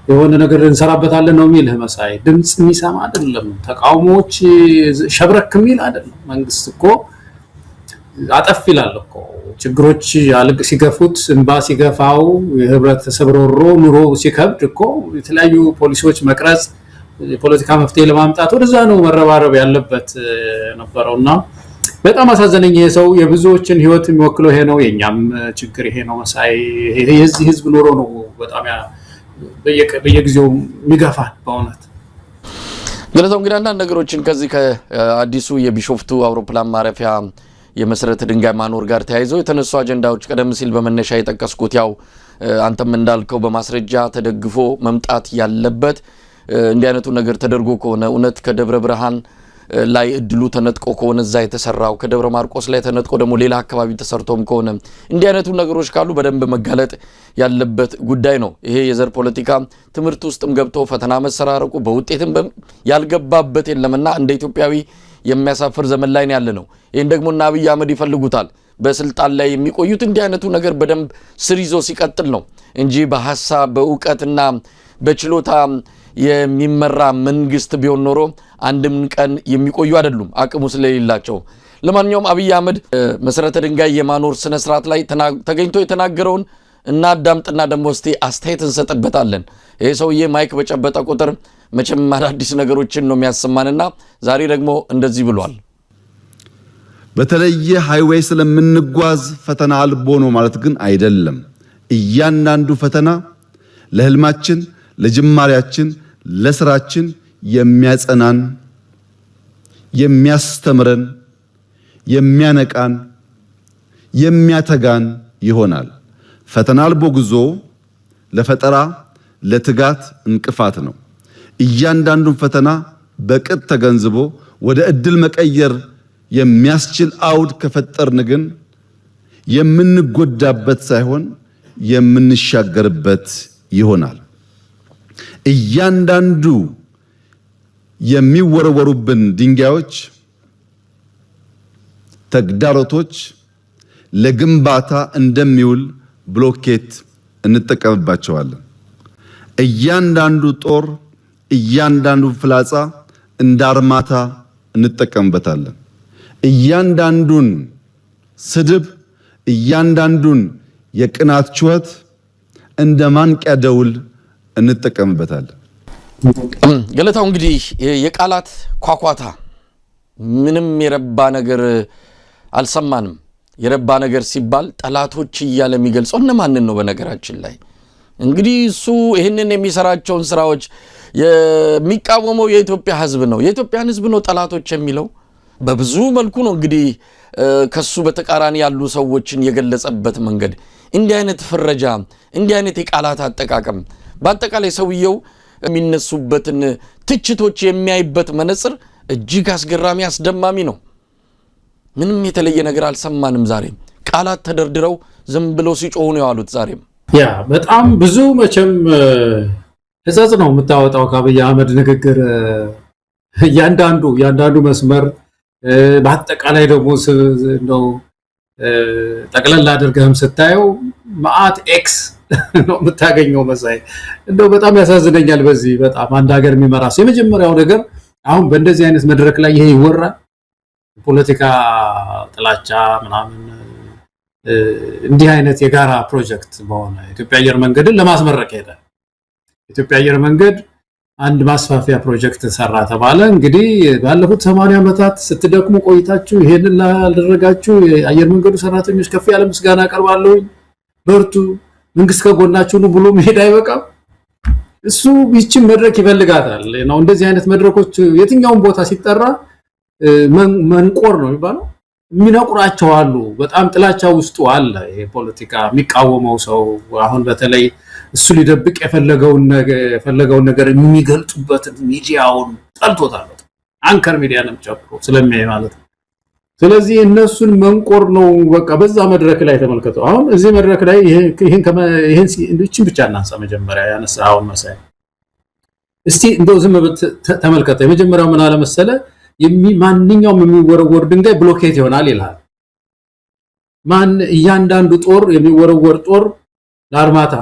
B: የሆነ ነገር እንሰራበታለን ነው የሚልህ መሳይ። ድምጽ የሚሰማ አይደለም። ተቃውሞዎች ሸብረክ የሚል አይደለም። መንግስት እኮ አጠፍ ይላል እኮ። ችግሮች አልቅ ሲገፉት እንባ ሲገፋው የህብረተሰብ ሮሮ ኑሮ ሲከብድ እኮ የተለያዩ ፖሊሲዎች መቅረጽ የፖለቲካ መፍትሄ ለማምጣት ወደዛ ነው መረባረብ ያለበት ነበረውና በጣም አሳዘነኝ። ይሄ ሰው የብዙዎችን ህይወት የሚወክለው ይሄ ነው። የኛም ችግር ይሄ ነው መሳይ። የዚህ ህዝብ ኑሮ ነው በጣም በየጊዜው የሚገፋል በእውነት።
A: ገለታው እንግዲህ አንዳንድ ነገሮችን ከዚህ ከአዲሱ የቢሾፍቱ አውሮፕላን ማረፊያ የመሰረተ ድንጋይ ማኖር ጋር ተያይዘው የተነሱ አጀንዳዎች ቀደም ሲል በመነሻ የጠቀስኩት ያው አንተም እንዳልከው በማስረጃ ተደግፎ መምጣት ያለበት እንዲህ አይነቱ ነገር ተደርጎ ከሆነ እውነት ከደብረ ብርሃን ላይ እድሉ ተነጥቆ ከሆነ እዛ የተሰራው ከደብረ ማርቆስ ላይ ተነጥቆ ደግሞ ሌላ አካባቢ ተሰርቶም ከሆነ እንዲህ አይነቱ ነገሮች ካሉ በደንብ መጋለጥ ያለበት ጉዳይ ነው። ይሄ የዘር ፖለቲካ ትምህርት ውስጥም ገብቶ ፈተና መሰራረቁ በውጤትም ያልገባበት የለምና እንደ ኢትዮጵያዊ የሚያሳፍር ዘመን ላይ ያለ ነው። ይሄን ደግሞ አብይ አህመድ ይፈልጉታል። በስልጣን ላይ የሚቆዩት እንዲህ አይነቱ ነገር በደንብ ስር ይዞ ሲቀጥል ነው እንጂ በሐሳብ በእውቀትና በችሎታ የሚመራ መንግስት ቢሆን ኖሮ አንድም ቀን የሚቆዩ አይደሉም አቅሙ ስለሌላቸው። ለማንኛውም አብይ አህመድ መሰረተ ድንጋይ የማኖር ስነ ስርዓት ላይ ተገኝቶ የተናገረውን እና አዳምጥና ደግሞ እስቲ አስተያየት እንሰጥበታለን። ይሄ ሰውዬ ማይክ በጨበጠ ቁጥር መቼም አዳዲስ ነገሮችን ነው የሚያሰማንና ዛሬ ደግሞ እንደዚህ ብሏል።
D: በተለየ ሃይዌይ ስለምንጓዝ ፈተና አልቦ ነው ማለት ግን አይደለም። እያንዳንዱ ፈተና ለህልማችን፣ ለጅማሬያችን፣ ለስራችን የሚያጸናን፣ የሚያስተምረን፣ የሚያነቃን፣ የሚያተጋን ይሆናል። ፈተና አልቦ ጉዞ ለፈጠራ ለትጋት እንቅፋት ነው። እያንዳንዱን ፈተና በቅጥ ተገንዝቦ ወደ እድል መቀየር የሚያስችል አውድ ከፈጠርን ግን የምንጎዳበት ሳይሆን የምንሻገርበት ይሆናል። እያንዳንዱ የሚወረወሩብን ድንጋዮች፣ ተግዳሮቶች ለግንባታ እንደሚውል ብሎኬት እንጠቀምባቸዋለን። እያንዳንዱ ጦር እያንዳንዱ ፍላጻ እንደ አርማታ እንጠቀምበታለን። እያንዳንዱን ስድብ፣ እያንዳንዱን የቅናት ጩኸት እንደ ማንቂያ ደውል እንጠቀምበታለን።
A: ገለታው እንግዲህ የቃላት ኳኳታ ምንም የረባ ነገር አልሰማንም። የረባ ነገር ሲባል ጠላቶች እያለ የሚገልጸው እነማንን ነው? በነገራችን ላይ እንግዲህ እሱ ይህንን የሚሰራቸውን ስራዎች የሚቃወመው የኢትዮጵያ ህዝብ ነው። የኢትዮጵያን ህዝብ ነው ጠላቶች የሚለው በብዙ መልኩ ነው። እንግዲህ ከሱ በተቃራኒ ያሉ ሰዎችን የገለጸበት መንገድ እንዲህ አይነት ፍረጃ፣ እንዲህ አይነት የቃላት አጠቃቀም፣ በአጠቃላይ ሰውየው የሚነሱበትን ትችቶች የሚያይበት መነጽር እጅግ አስገራሚ አስደማሚ ነው። ምንም የተለየ ነገር አልሰማንም። ዛሬም ቃላት ተደርድረው ዝም ብለው ሲጮሁ ነው ያሉት። ዛሬም
B: ያ በጣም ብዙ መቼም ህጸጽ ነው የምታወጣው ከአብይ አህመድ ንግግር እያንዳንዱ መስመር በአጠቃላይ ደግሞ ነው ጠቅለል አድርገህም ስታየው ማአት ኤክስ ነው የምታገኘው። መሳይ እንደው በጣም ያሳዝነኛል። በዚህ በጣም አንድ ሀገር የሚመራ ሰው የመጀመሪያው ነገር አሁን በእንደዚህ አይነት መድረክ ላይ ይሄ ይወራል። ፖለቲካ ጥላቻ ምናምን እንዲህ አይነት የጋራ ፕሮጀክት በሆነ ኢትዮጵያ አየር መንገድን ለማስመረቅ ሄደ። ኢትዮጵያ አየር መንገድ አንድ ማስፋፊያ ፕሮጀክት ሰራ ተባለ። እንግዲህ ባለፉት 80 ዓመታት ስትደክሙ ቆይታችሁ ይሄንን ላደረጋችሁ የአየር መንገዱ ሰራተኞች ከፍ ያለ ምስጋና አቀርባለሁ፣ በርቱ፣ መንግስት ከጎናችሁ ነው ብሎ መሄድ አይበቃም። እሱ ይህችን መድረክ ይፈልጋታል ነው። እንደዚህ አይነት መድረኮች የትኛውን ቦታ ሲጠራ መንቆር ነው የሚባለው። የሚነቁራቸው አሉ። በጣም ጥላቻ ውስጡ አለ። የፖለቲካ የሚቃወመው ሰው አሁን በተለይ እሱ ሊደብቅ የፈለገውን ነገር የሚገልጡበትን ሚዲያውን ጠልቶታል። አንከር ሚዲያንም ጨምሮ ስለሚያይ ማለት ነው። ስለዚህ እነሱን መንቆር ነው በቃ። በዛ መድረክ ላይ ተመልከተው። አሁን እዚህ መድረክ ላይ ይሄን ብቻ እናንሳ። መጀመሪያ ያነሳውን መሳይ እስቲ እንደው ዝም ተመልከተው። የመጀመሪያው ምን አለ መሰለ፣ ማንኛውም የሚወረወር ድንጋይ ብሎኬት ይሆናል ይላል። እያንዳንዱ ጦር የሚወረወር ጦር ለአርማታ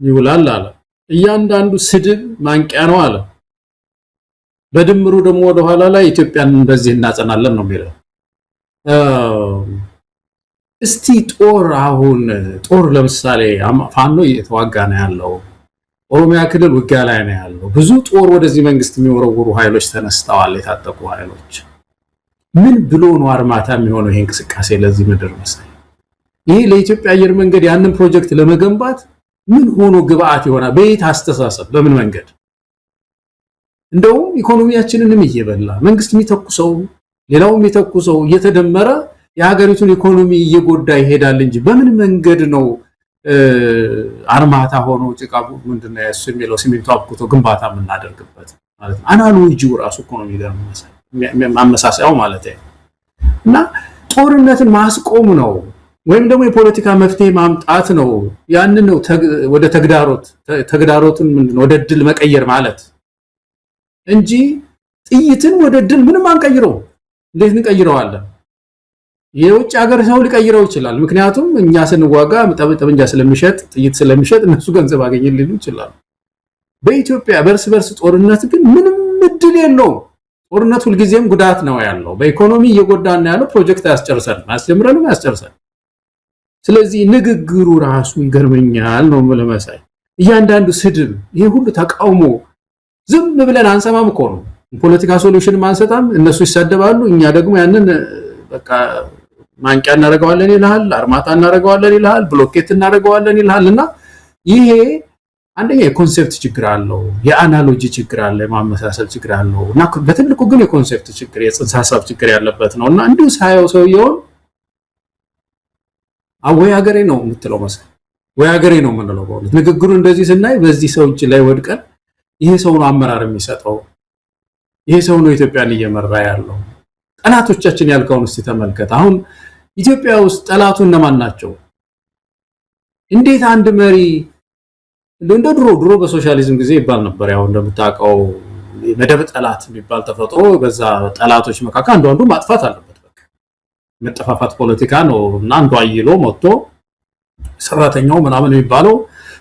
B: ይውላል አለ። እያንዳንዱ ስድብ ማንቂያ ነው አለ። በድምሩ ደግሞ ወደ ኋላ ላይ ኢትዮጵያን በዚህ እናጸናለን ነው የሚለው። እስቲ አሁን ጦር ለምሳሌ ፋኖ እየተዋጋ ነው ያለው፣ ኦሮሚያ ክልል ውጊያ ላይ ነው ያለው። ብዙ ጦር ወደዚህ መንግስት የሚወረውሩ ኃይሎች ተነስተዋል፣ የታጠቁ ኃይሎች። ምን ብሎ ነው አርማታ የሚሆነው? ይሄ እንቅስቃሴ ለዚህ ምድር መሳይ ይሄ ለኢትዮጵያ አየር መንገድ ያንን ፕሮጀክት ለመገንባት ምን ሆኖ ግብአት ይሆናል? በየት አስተሳሰብ፣ በምን መንገድ? እንደውም ኢኮኖሚያችንንም እየበላ መንግስት የሚተኩሰው ሌላው የሚተኩሰው እየተደመረ የሀገሪቱን ኢኮኖሚ እየጎዳ ይሄዳል እንጂ በምን መንገድ ነው አርማታ ሆኖ ጭቃ ምንድነው ያሱ የሚለው ሲሚንቶ አብኩቶ ግንባታ የምናደርግበት ማለት ነው። አናሎጂው ራሱ ኢኮኖሚ ጋር ማመሳሰያው ማለት ነው። እና ጦርነትን ማስቆም ነው ወይም ደግሞ የፖለቲካ መፍትሄ ማምጣት ነው። ያንን ነው ወደ ተግዳሮትን ምንድነው ወደ ድል መቀየር ማለት እንጂ ጥይትን ወደ ድል ምንም አንቀይረው። እንዴት እንቀይረዋለን? የውጭ ሀገር ሰው ሊቀይረው ይችላል። ምክንያቱም እኛ ስንዋጋ ጠመንጃ ስለሚሸጥ ጥይት ስለሚሸጥ እነሱ ገንዘብ አገኘልን ይችላል። በኢትዮጵያ በርስ ጦርነት ግን ምንም እድል የለውም። ጦርነት ሁልጊዜም ጉዳት ነው ያለው። በኢኮኖሚ እየጎዳን ያለው ፕሮጀክት ያስጀምረን። ስለዚህ ንግግሩ ራሱ ይገርመኛል ነው ለመሳይ። እያንዳንዱ ስድብ፣ ይሄ ሁሉ ተቃውሞ ዝም ብለን አንሰማም እኮ ነው። ፖለቲካ ሶሉሽን ማንሰጣም። እነሱ ይሳደባሉ፣ እኛ ደግሞ ያንን በቃ ማንቂያ እናደርገዋለን ይልሃል፣ አርማታ እናደርገዋለን ይልሃል፣ ብሎኬት እናደርገዋለን ይልሃል። እና ይሄ አንደኛ የኮንሴፕት ችግር አለው፣ የአናሎጂ ችግር አለ፣ የማመሳሰል ችግር አለው። እና በትልቁ ግን የኮንሴፕት ችግር፣ የጽንሰ ሀሳብ ችግር ያለበት ነው። እና እንዲሁ ሳየው ሰውየውን ወይ ሀገሬ ነው የምትለው መሰለኝ፣ ወይ ሀገሬ ነው የምንለው በእውነት ንግግሩ እንደዚህ ስናይ በዚህ ሰው እጅ ላይ ወድቀን ይሄ ሰው ነው አመራር የሚሰጠው፣ ይሄ ሰው ነው ኢትዮጵያን እየመራ ያለው። ጠላቶቻችን ያልከውን እስቲ ተመልከት። አሁን ኢትዮጵያ ውስጥ ጠላቱ እነማን ናቸው? እንዴት አንድ መሪ እንደ ድሮ በሶሻሊዝም ጊዜ ይባል ነበር። ያው እንደምታውቀው መደብ ጠላት የሚባል ተፈጥሮ፣ በዛ ጠላቶች መካከል አንዱ ማጥፋት አለበት። በቃ መጠፋፋት ፖለቲካ ነው እና አንዱ አይሎ መጥቶ ሰራተኛው ምናምን የሚባለው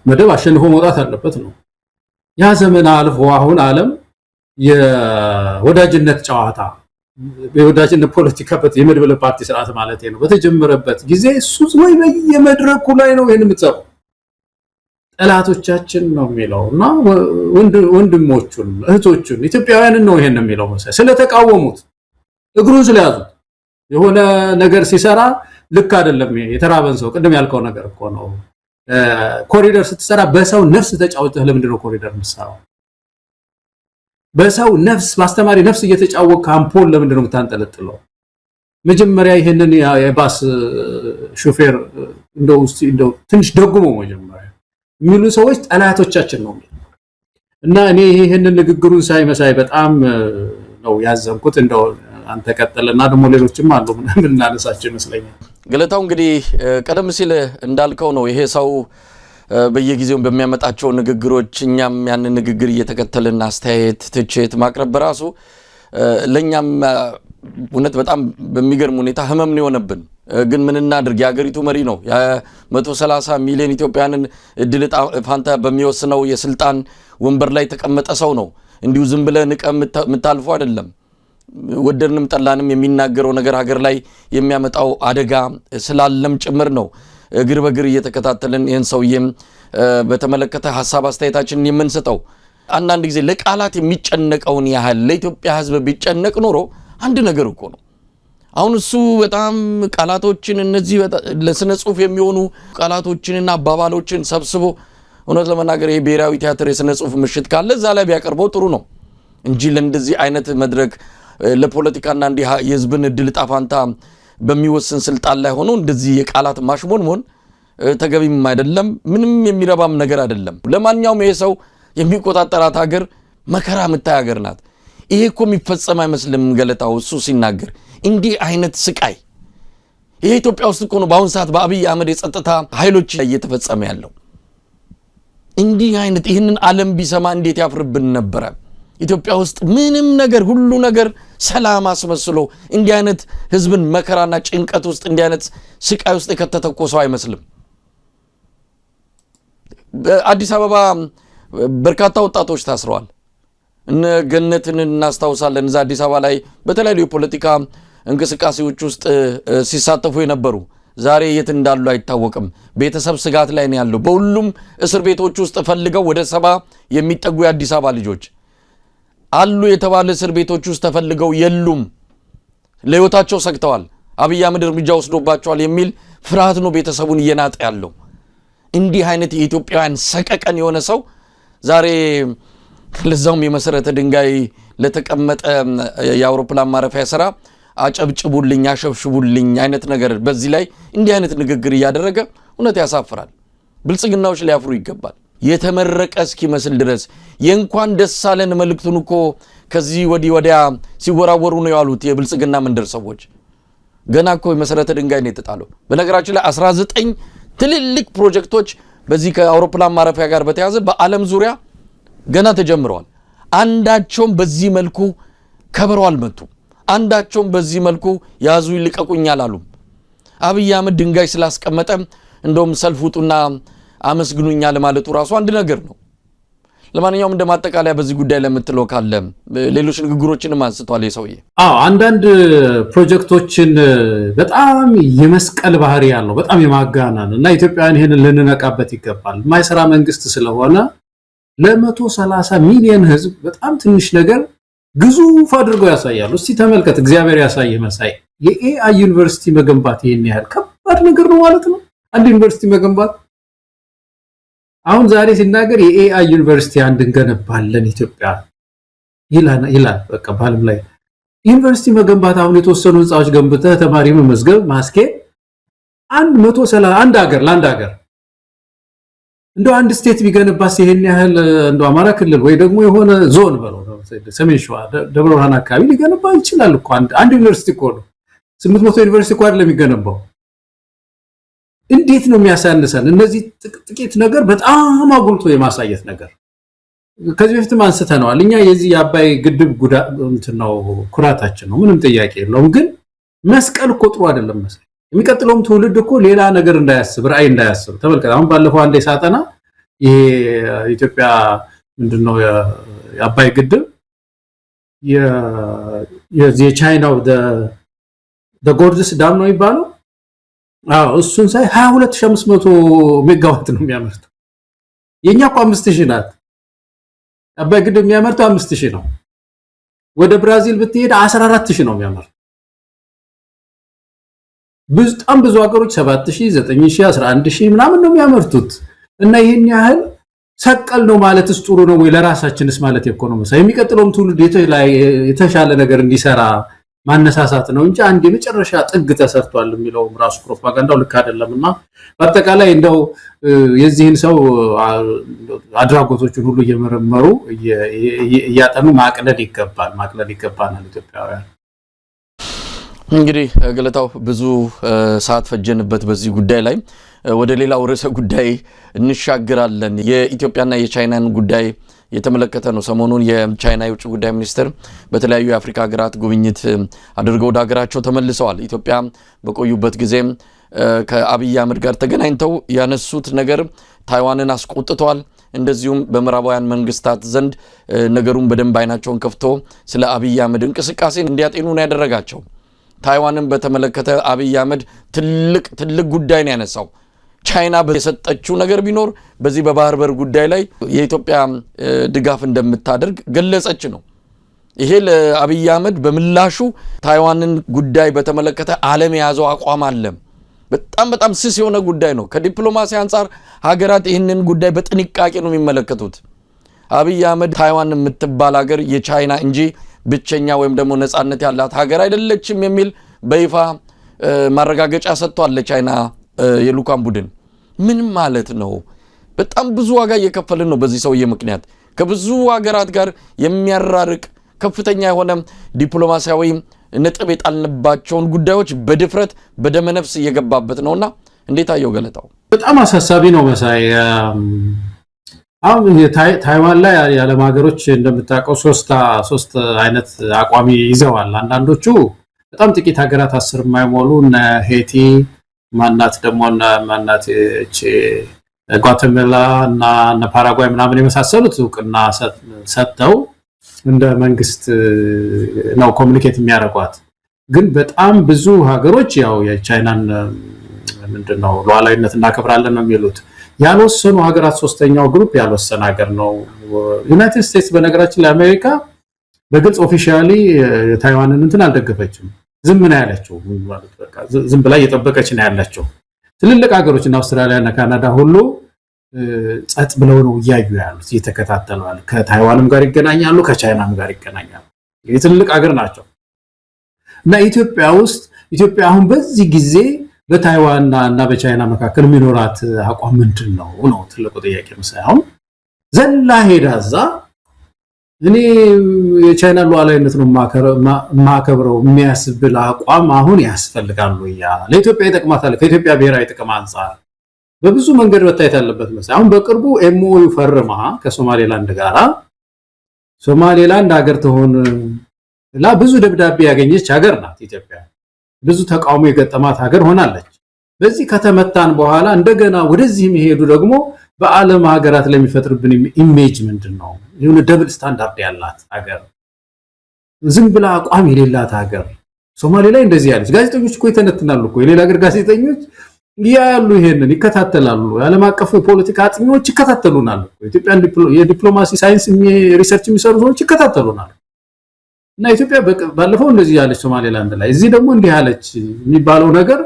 B: መደብ አሸንፎ መውጣት አለበት ነው። ያ ዘመን አልፎ አሁን ዓለም የወዳጅነት ጨዋታ የወዳጅነት ፖለቲካ የመድበለ ፓርቲ ስርዓት ማለት ነው በተጀመረበት ጊዜ እሱ ወይ በየመድረኩ ላይ ነው ይሄን የምትሰራው ጠላቶቻችን ነው የሚለውና ወንድሞቹን እህቶቹን ኢትዮጵያውያንን ነው ይሄን የሚለው መሰለ ስለተቃወሙት እግሩን ስለያዙት የሆነ ነገር ሲሰራ ልክ አይደለም የተራበን ሰው ቅድም ያልከው ነገር እኮ ነው ኮሪደር ስትሰራ በሰው ነፍስ ተጫውተህ ለምንድን ነው ኮሪደር የምትሰራው በሰው ነፍስ ማስተማሪ ነፍስ እየተጫወከ አምፖል ለምንድን ነው የምታንጠለጥለው መጀመሪያ ይሄንን የባስ ሹፌር እንደው ትንሽ ደግሞ መጀመሪያ የሚሉ ሰዎች ጠላቶቻችን ነው እና እኔ ይሄንን ንግግሩን ሳይመሳይ በጣም ነው ያዘንኩት እንደው አንተ ቀጠለና ደግሞ ሌሎችም አሉ ምን እናነሳቸው ይመስለኛል
A: ገለታው እንግዲህ ቀደም ሲል እንዳልከው ነው ይሄ ሰው በየጊዜው በሚያመጣቸው ንግግሮች እኛም ያን ንግግር እየተከተልን አስተያየት ትችት ማቅረብ በራሱ ለኛም እውነት በጣም በሚገርም ሁኔታ ህመም ነው የሆነብን ግን ምን እናድርግ የሀገሪቱ መሪ ነው የ130 ሚሊዮን ኢትዮጵያውያንን እድል ፋንታ በሚወስነው የስልጣን ወንበር ላይ ተቀመጠ ሰው ነው እንዲሁ ዝም ብለ ምታልፈው አይደለም ወደርንም ጠላንም የሚናገረው ነገር ሀገር ላይ የሚያመጣው አደጋ ስላለም ጭምር ነው እግር በግር እየተከታተልን ይሄን ሰውዬም በተመለከተ ሐሳብ አስተያየታችንን የምንሰጠው አንዳንድ ጊዜ ለቃላት የሚጨነቀውን ያህል ለኢትዮጵያ ህዝብ ቢጨነቅ ኖሮ አንድ ነገር እኮ ነው አሁን እሱ በጣም ቃላቶችን እነዚህ ለስነ ጽሁፍ የሚሆኑ ቃላቶችንና አባባሎችን ሰብስቦ እውነት ለመናገር ይሄ ብሔራዊ ቲያትር የስነ ጽሁፍ ምሽት ካለ እዛ ላይ ቢያቀርበው ጥሩ ነው እንጂ ለእንደዚህ አይነት መድረክ ለፖለቲካና እንዲህ የህዝብን እድል ጣፋንታ በሚወስን ስልጣን ላይ ሆኖ እንደዚህ የቃላት ማሽሞንሞን ተገቢም አይደለም ምንም የሚረባም ነገር አይደለም ለማንኛውም ይሄ ሰው የሚቆጣጠራት ሀገር መከራ ምታይ ሀገር ናት ይሄ እኮ የሚፈጸም አይመስልም ገለታው እሱ ሲናገር እንዲህ አይነት ስቃይ ይሄ ኢትዮጵያ ውስጥ እኮ ነው በአሁን ሰዓት በአብይ አህመድ የጸጥታ ኃይሎች እየተፈጸመ ያለው እንዲህ አይነት ይሄንን ዓለም ቢሰማ እንዴት ያፍርብን ነበር ኢትዮጵያ ውስጥ ምንም ነገር ሁሉ ነገር ሰላም አስመስሎ እንዲህ አይነት ህዝብን መከራና ጭንቀት ውስጥ እንዲህ አይነት ስቃይ ውስጥ የከተተኮሰው አይመስልም በአዲስ አበባ በርካታ ወጣቶች ታስረዋል እነ ገነትን እናስታውሳለን እዛ አዲስ አበባ ላይ በተለያዩ የፖለቲካ እንቅስቃሴዎች ውስጥ ሲሳተፉ የነበሩ ዛሬ የት እንዳሉ አይታወቅም ቤተሰብ ስጋት ላይ ነው ያለው በሁሉም እስር ቤቶች ውስጥ ፈልገው ወደ 70 የሚጠጉ የአዲስ አበባ ልጆች አሉ የተባለ እስር ቤቶች ውስጥ ተፈልገው የሉም ለህይወታቸው ሰግተዋል አብይ አህመድ እርምጃ ወስዶባቸዋል የሚል ፍርሃት ነው ቤተሰቡን እየናጠ ያለው እንዲህ አይነት የኢትዮጵያውያን ሰቀቀን የሆነ ሰው ዛሬ ለዛውም የመሰረተ ድንጋይ ለተቀመጠ የአውሮፕላን ማረፊያ ስራ አጨብጭቡልኝ አሸብሽቡልኝ አይነት ነገር በዚህ ላይ እንዲህ አይነት ንግግር ያደረገ እውነት ያሳፍራል ብልጽግናዎች ሊያፍሩ ይገባል የተመረቀ እስኪመስል ድረስ የእንኳን ደሳለን መልእክቱን እኮ ከዚህ ወዲያ ሲወራወሩ ነው ያሉት የብልጽግና መንደር ሰዎች ገና እኮ የመሰረተ ድንጋይ ነው የተጣለው በነገራችን ላይ 19 ትልልቅ ፕሮጀክቶች በዚህ ከአውሮፕላን ማረፊያ ጋር በተያያዘ በዓለም ዙሪያ ገና ተጀምረዋል አንዳቸውም በዚህ መልኩ ከበረው አልመጡም አንዳቸውም በዚህ መልኩ ያዙ ይልቀቁኛል አሉ አብይ አህመድ ድንጋይ ስላስቀመጠ እንደውም ሰልፉጡና አመስግኑኛል ማለቱ ራሱ አንድ ነገር ነው ለማንኛውም እንደማጠቃለያ በዚህ ጉዳይ ለምትለው ካለ ሌሎች ንግግሮችንም አንስቷል የሰውዬ
B: አንዳንድ ፕሮጀክቶችን በጣም የመስቀል ባህሪ ያለው በጣም የማጋናን እና ኢትዮጵያውያን ይሄንን ልንነቃበት ይገባል ማይሰራ መንግስት ስለሆነ ለ130 ሚሊዮን ህዝብ በጣም ትንሽ ነገር ግዙፍ አድርገው ያሳያሉ እስቲ ተመልከት እግዚአብሔር ያሳየ መሳይ የኤአይ ዩኒቨርሲቲ መገንባት ይሄን ያህል ከባድ ነገር ነው ማለት ነው አንድ ዩኒቨርሲቲ መገንባት አሁን ዛሬ ሲናገር የኤአይ ዩኒቨርሲቲ አንድ እንገነባለን ኢትዮጵያ ይላል በቃ ባለም ላይ ዩኒቨርሲቲ መገንባት አሁን የተወሰኑ ህንጻዎች ገንብተህ ተማሪ መመዝገብ ማስኬድ 131 ሀገር ለአንድ ሀገር እንደው አንድ ስቴት ቢገነባስ ይሄን ያህል እንደው አማራ ክልል ወይ ደግሞ የሆነ ዞን በለው ሰሜን ሸዋ ደብረ ብርሃን አካባቢ ሊገነባ ይችላል እኮ አንድ ዩኒቨርሲቲ እኮ ነው 800 ዩኒቨርሲቲ እኮ አይደለም የሚገነባው እንዴት ነው የሚያሳንሰን እነዚህ ጥቂት ነገር በጣም አጉልቶ የማሳየት ነገር ከዚህ በፊትም አንስተናል እኛ የዚህ የአባይ ግድብ ነው ኩራታችን ነው ምንም ጥያቄ የለውም ግን መስቀል እኮ ጥሩ አይደለም መስቀል የሚቀጥለውም ትውልድ እኮ ሌላ ነገር እንዳያስብ ራዕይ እንዳያስብ ተመልከቱ አሁን ባለፈው አንዴ ሳጠና ይሄ ኢትዮጵያ ምንድነው የአባይ ግድብ የቻይናው ጎርጅስ ዳም ነው የሚባለው እሱን ሳይ 22500 ሜጋዋት ነው የሚያመርተው የኛ እኮ 5000 ናት አባይ ግድብ የሚያመርተው 5000 ነው ወደ ብራዚል ብትሄድ 14000 ነው የሚያመርተው በጣም ብዙ ሀገሮች 7000 9000 11000 ምናምን ነው የሚያመርቱት እና ይሄን ያህል ሰቀል ነው ማለትስ ጥሩ ነው ወይ ለራሳችንስ ማለት ኢኮኖሚ የሚቀጥለውም ትውልድ የተሻለ ነገር እንዲሰራ ማነሳሳት ነው እንጂ አንድ የመጨረሻ ጥግ ተሰርቷል የሚለው ራሱ ፕሮፓጋንዳው ልክ አይደለምና በአጠቃላይ እንደው የዚህን ሰው አድራጎቶችን ሁሉ እየመረመሩ እያጠኑ ማቅለል ይገባናል ኢትዮጵያውያን
A: እንግዲህ ገለታው ብዙ ሰዓት ፈጀንበት በዚህ ጉዳይ ላይ ወደ ሌላው ርዕሰ ጉዳይ እንሻገራለን የኢትዮጵያና የቻይናን ጉዳይ የተመለከተ ነው ሰሞኑን የቻይና የውጭ ጉዳይ ሚኒስትር በተለያዩ የአፍሪካ ሀገራት ጉብኝት አድርገው ወደ ሀገራቸው ተመልሰዋል ኢትዮጵያ በቆዩበት ጊዜ ከአብይ አህመድ ጋር ተገናኝተው ያነሱት ነገር ታይዋንን አስቆጥቷል እንደዚሁም በምዕራባውያን መንግስታት ዘንድ ነገሩን በደንብ አይናቸውን ከፍቶ ስለ አብይ አህመድ እንቅስቃሴ እንዲያጤኑ ነው ያደረጋቸው ታይዋንን በተመለከተ አብይ አህመድ ትልቅ ጉዳይ ነው ያነሳው ቻይና በሰጠችው ነገር ቢኖር በዚህ በባህር በር ጉዳይ ላይ የኢትዮጵያ ድጋፍ እንደምታደርግ ገለጸች ነው ይሄ ለአብይ አህመድ በምላሹ ታይዋንን ጉዳይ በተመለከተ ዓለም የያዘው አቋም አለ በጣም ስስ የሆነ ጉዳይ ነው ከዲፕሎማሲ አንፃር ሀገራት ይህንን ጉዳይ በጥንቃቄ ነው የሚመለከቱት አብይ አህመድ ታይዋን የምትባል ሀገር የቻይና እንጂ ብቸኛ ወይም ደግሞ ነፃነት ያላት ሀገር አይደለችም የሚል በይፋ ማረጋገጫ ሰጥቷል ለቻይና የሉካን ቡድን ምን ማለት ነው በጣም ብዙ ዋጋ እየከፈልን ነው በዚህ ሰውዬ ምክንያት ከብዙ ሀገራት ጋር የሚያራርቅ ከፍተኛ የሆነ ዲፕሎማሲያዊ ነጥብ የጣልንባቸውን ጉዳዮች በድፍረት በደመነፍስ እየገባበት ነውና እንዴት አየው ገለታው
B: በጣም አሳሳቢ ነው መሳይ አሁን ታይዋን ላይ የዓለም ሀገሮች እንደምታውቀው ሶስት አይነት አቋም ይዘዋል አንዳንዶቹ በጣም ጥቂት ሀገራት 10 የማይሞሉ እነ ሄቲ ማናት ደግሞ ማናት እቺ ጓተማላ እና ፓራጓይ ምናምን የመሳሰሉት እውቅና ሰጥተው እንደ መንግስት ነው ኮሙኒኬት የሚያደርጓት ግን በጣም ብዙ ሀገሮች ያው የቻይናን ምንድነው ሉዓላዊነት እናከብራለን ነው የሚሉት ያልወሰኑ ሀገራት ሶስተኛው ግሩፕ ያልወሰነ ሀገር ነው ዩናይትድ ስቴትስ በነገራችን ላይ አሜሪካ በግልጽ ኦፊሻሊ ታይዋንን እንትን አልደገፈችም ዝም ነው ያለችው ማለት በቃ ዝም ብላ እየጠበቀች ነው ያለችው ትልልቅ ሀገሮች እና አውስትራሊያ እና ካናዳ ሁሉ ጸጥ ብለው ነው ያዩ ያሉት እየተከታተሉ ያሉ ከታይዋንም ጋር ይገናኛሉ ከቻይናም ጋር ይገናኛሉ የትልልቅ ሀገር ናቸው እና ኢትዮጵያ አሁን በዚህ ጊዜ በታይዋን እና በቻይና መካከል የሚኖራት አቋም ምንድነው ነው ትልቁ ጥያቄ መሳያው ዘላ ሄዳዛ እኔ የቻይና ሉዓላዊነት ነው ማከብረው የሚያስብል አቋም አሁን ያስፈልጋሉ ያ ለኢትዮጵያ ይጠቅማታል ከኢትዮጵያ ብሔራዊ ጥቅም አንፃር በብዙ መንገድ መታየት ያለበት መሳይ አሁን በቅርቡ ኤምኦዩ ፈርማ ከሶማሌላንድ ጋራ ሶማሌላንድ ሀገር ተሆን ብዙ ደብዳቤ ያገኘች ሀገር ናት ኢትዮጵያ ብዙ ተቃውሞ የገጠማት ሀገር ሆናለች በዚህ ከተመታን በኋላ እንደገና ወደዚህ የሚሄዱ ደግሞ በዓለም ሀገራት ላይ የሚፈጥርብን ኢሜጅ ምንድነው የሆነ ደብል ስታንዳርድ ያላት ሀገር ዝም ብላ አቋም የሌላት ሀገር ሶማሌ ላይ እንደዚህ ያለች ጋዜጠኞች እኮ ይተነትናሉ እኮ የሌላ ሀገር ጋዜጠኞች ያሉ ይሄንን ይከታተላሉ ዓለም አቀፍ ፖለቲካ አጥኚዎች ይከታተሉናል ኢትዮጵያን የዲፕሎማሲ ሳይንስ ሪሰርች የሚሰሩ ሰዎች ይከታተሉናል እና ኢትዮጵያ ባለፈው እንደዚህ ያለች ሶማሌላንድ ላይ እዚህ ደግሞ እንዲህ ያለች የሚባለው ነገር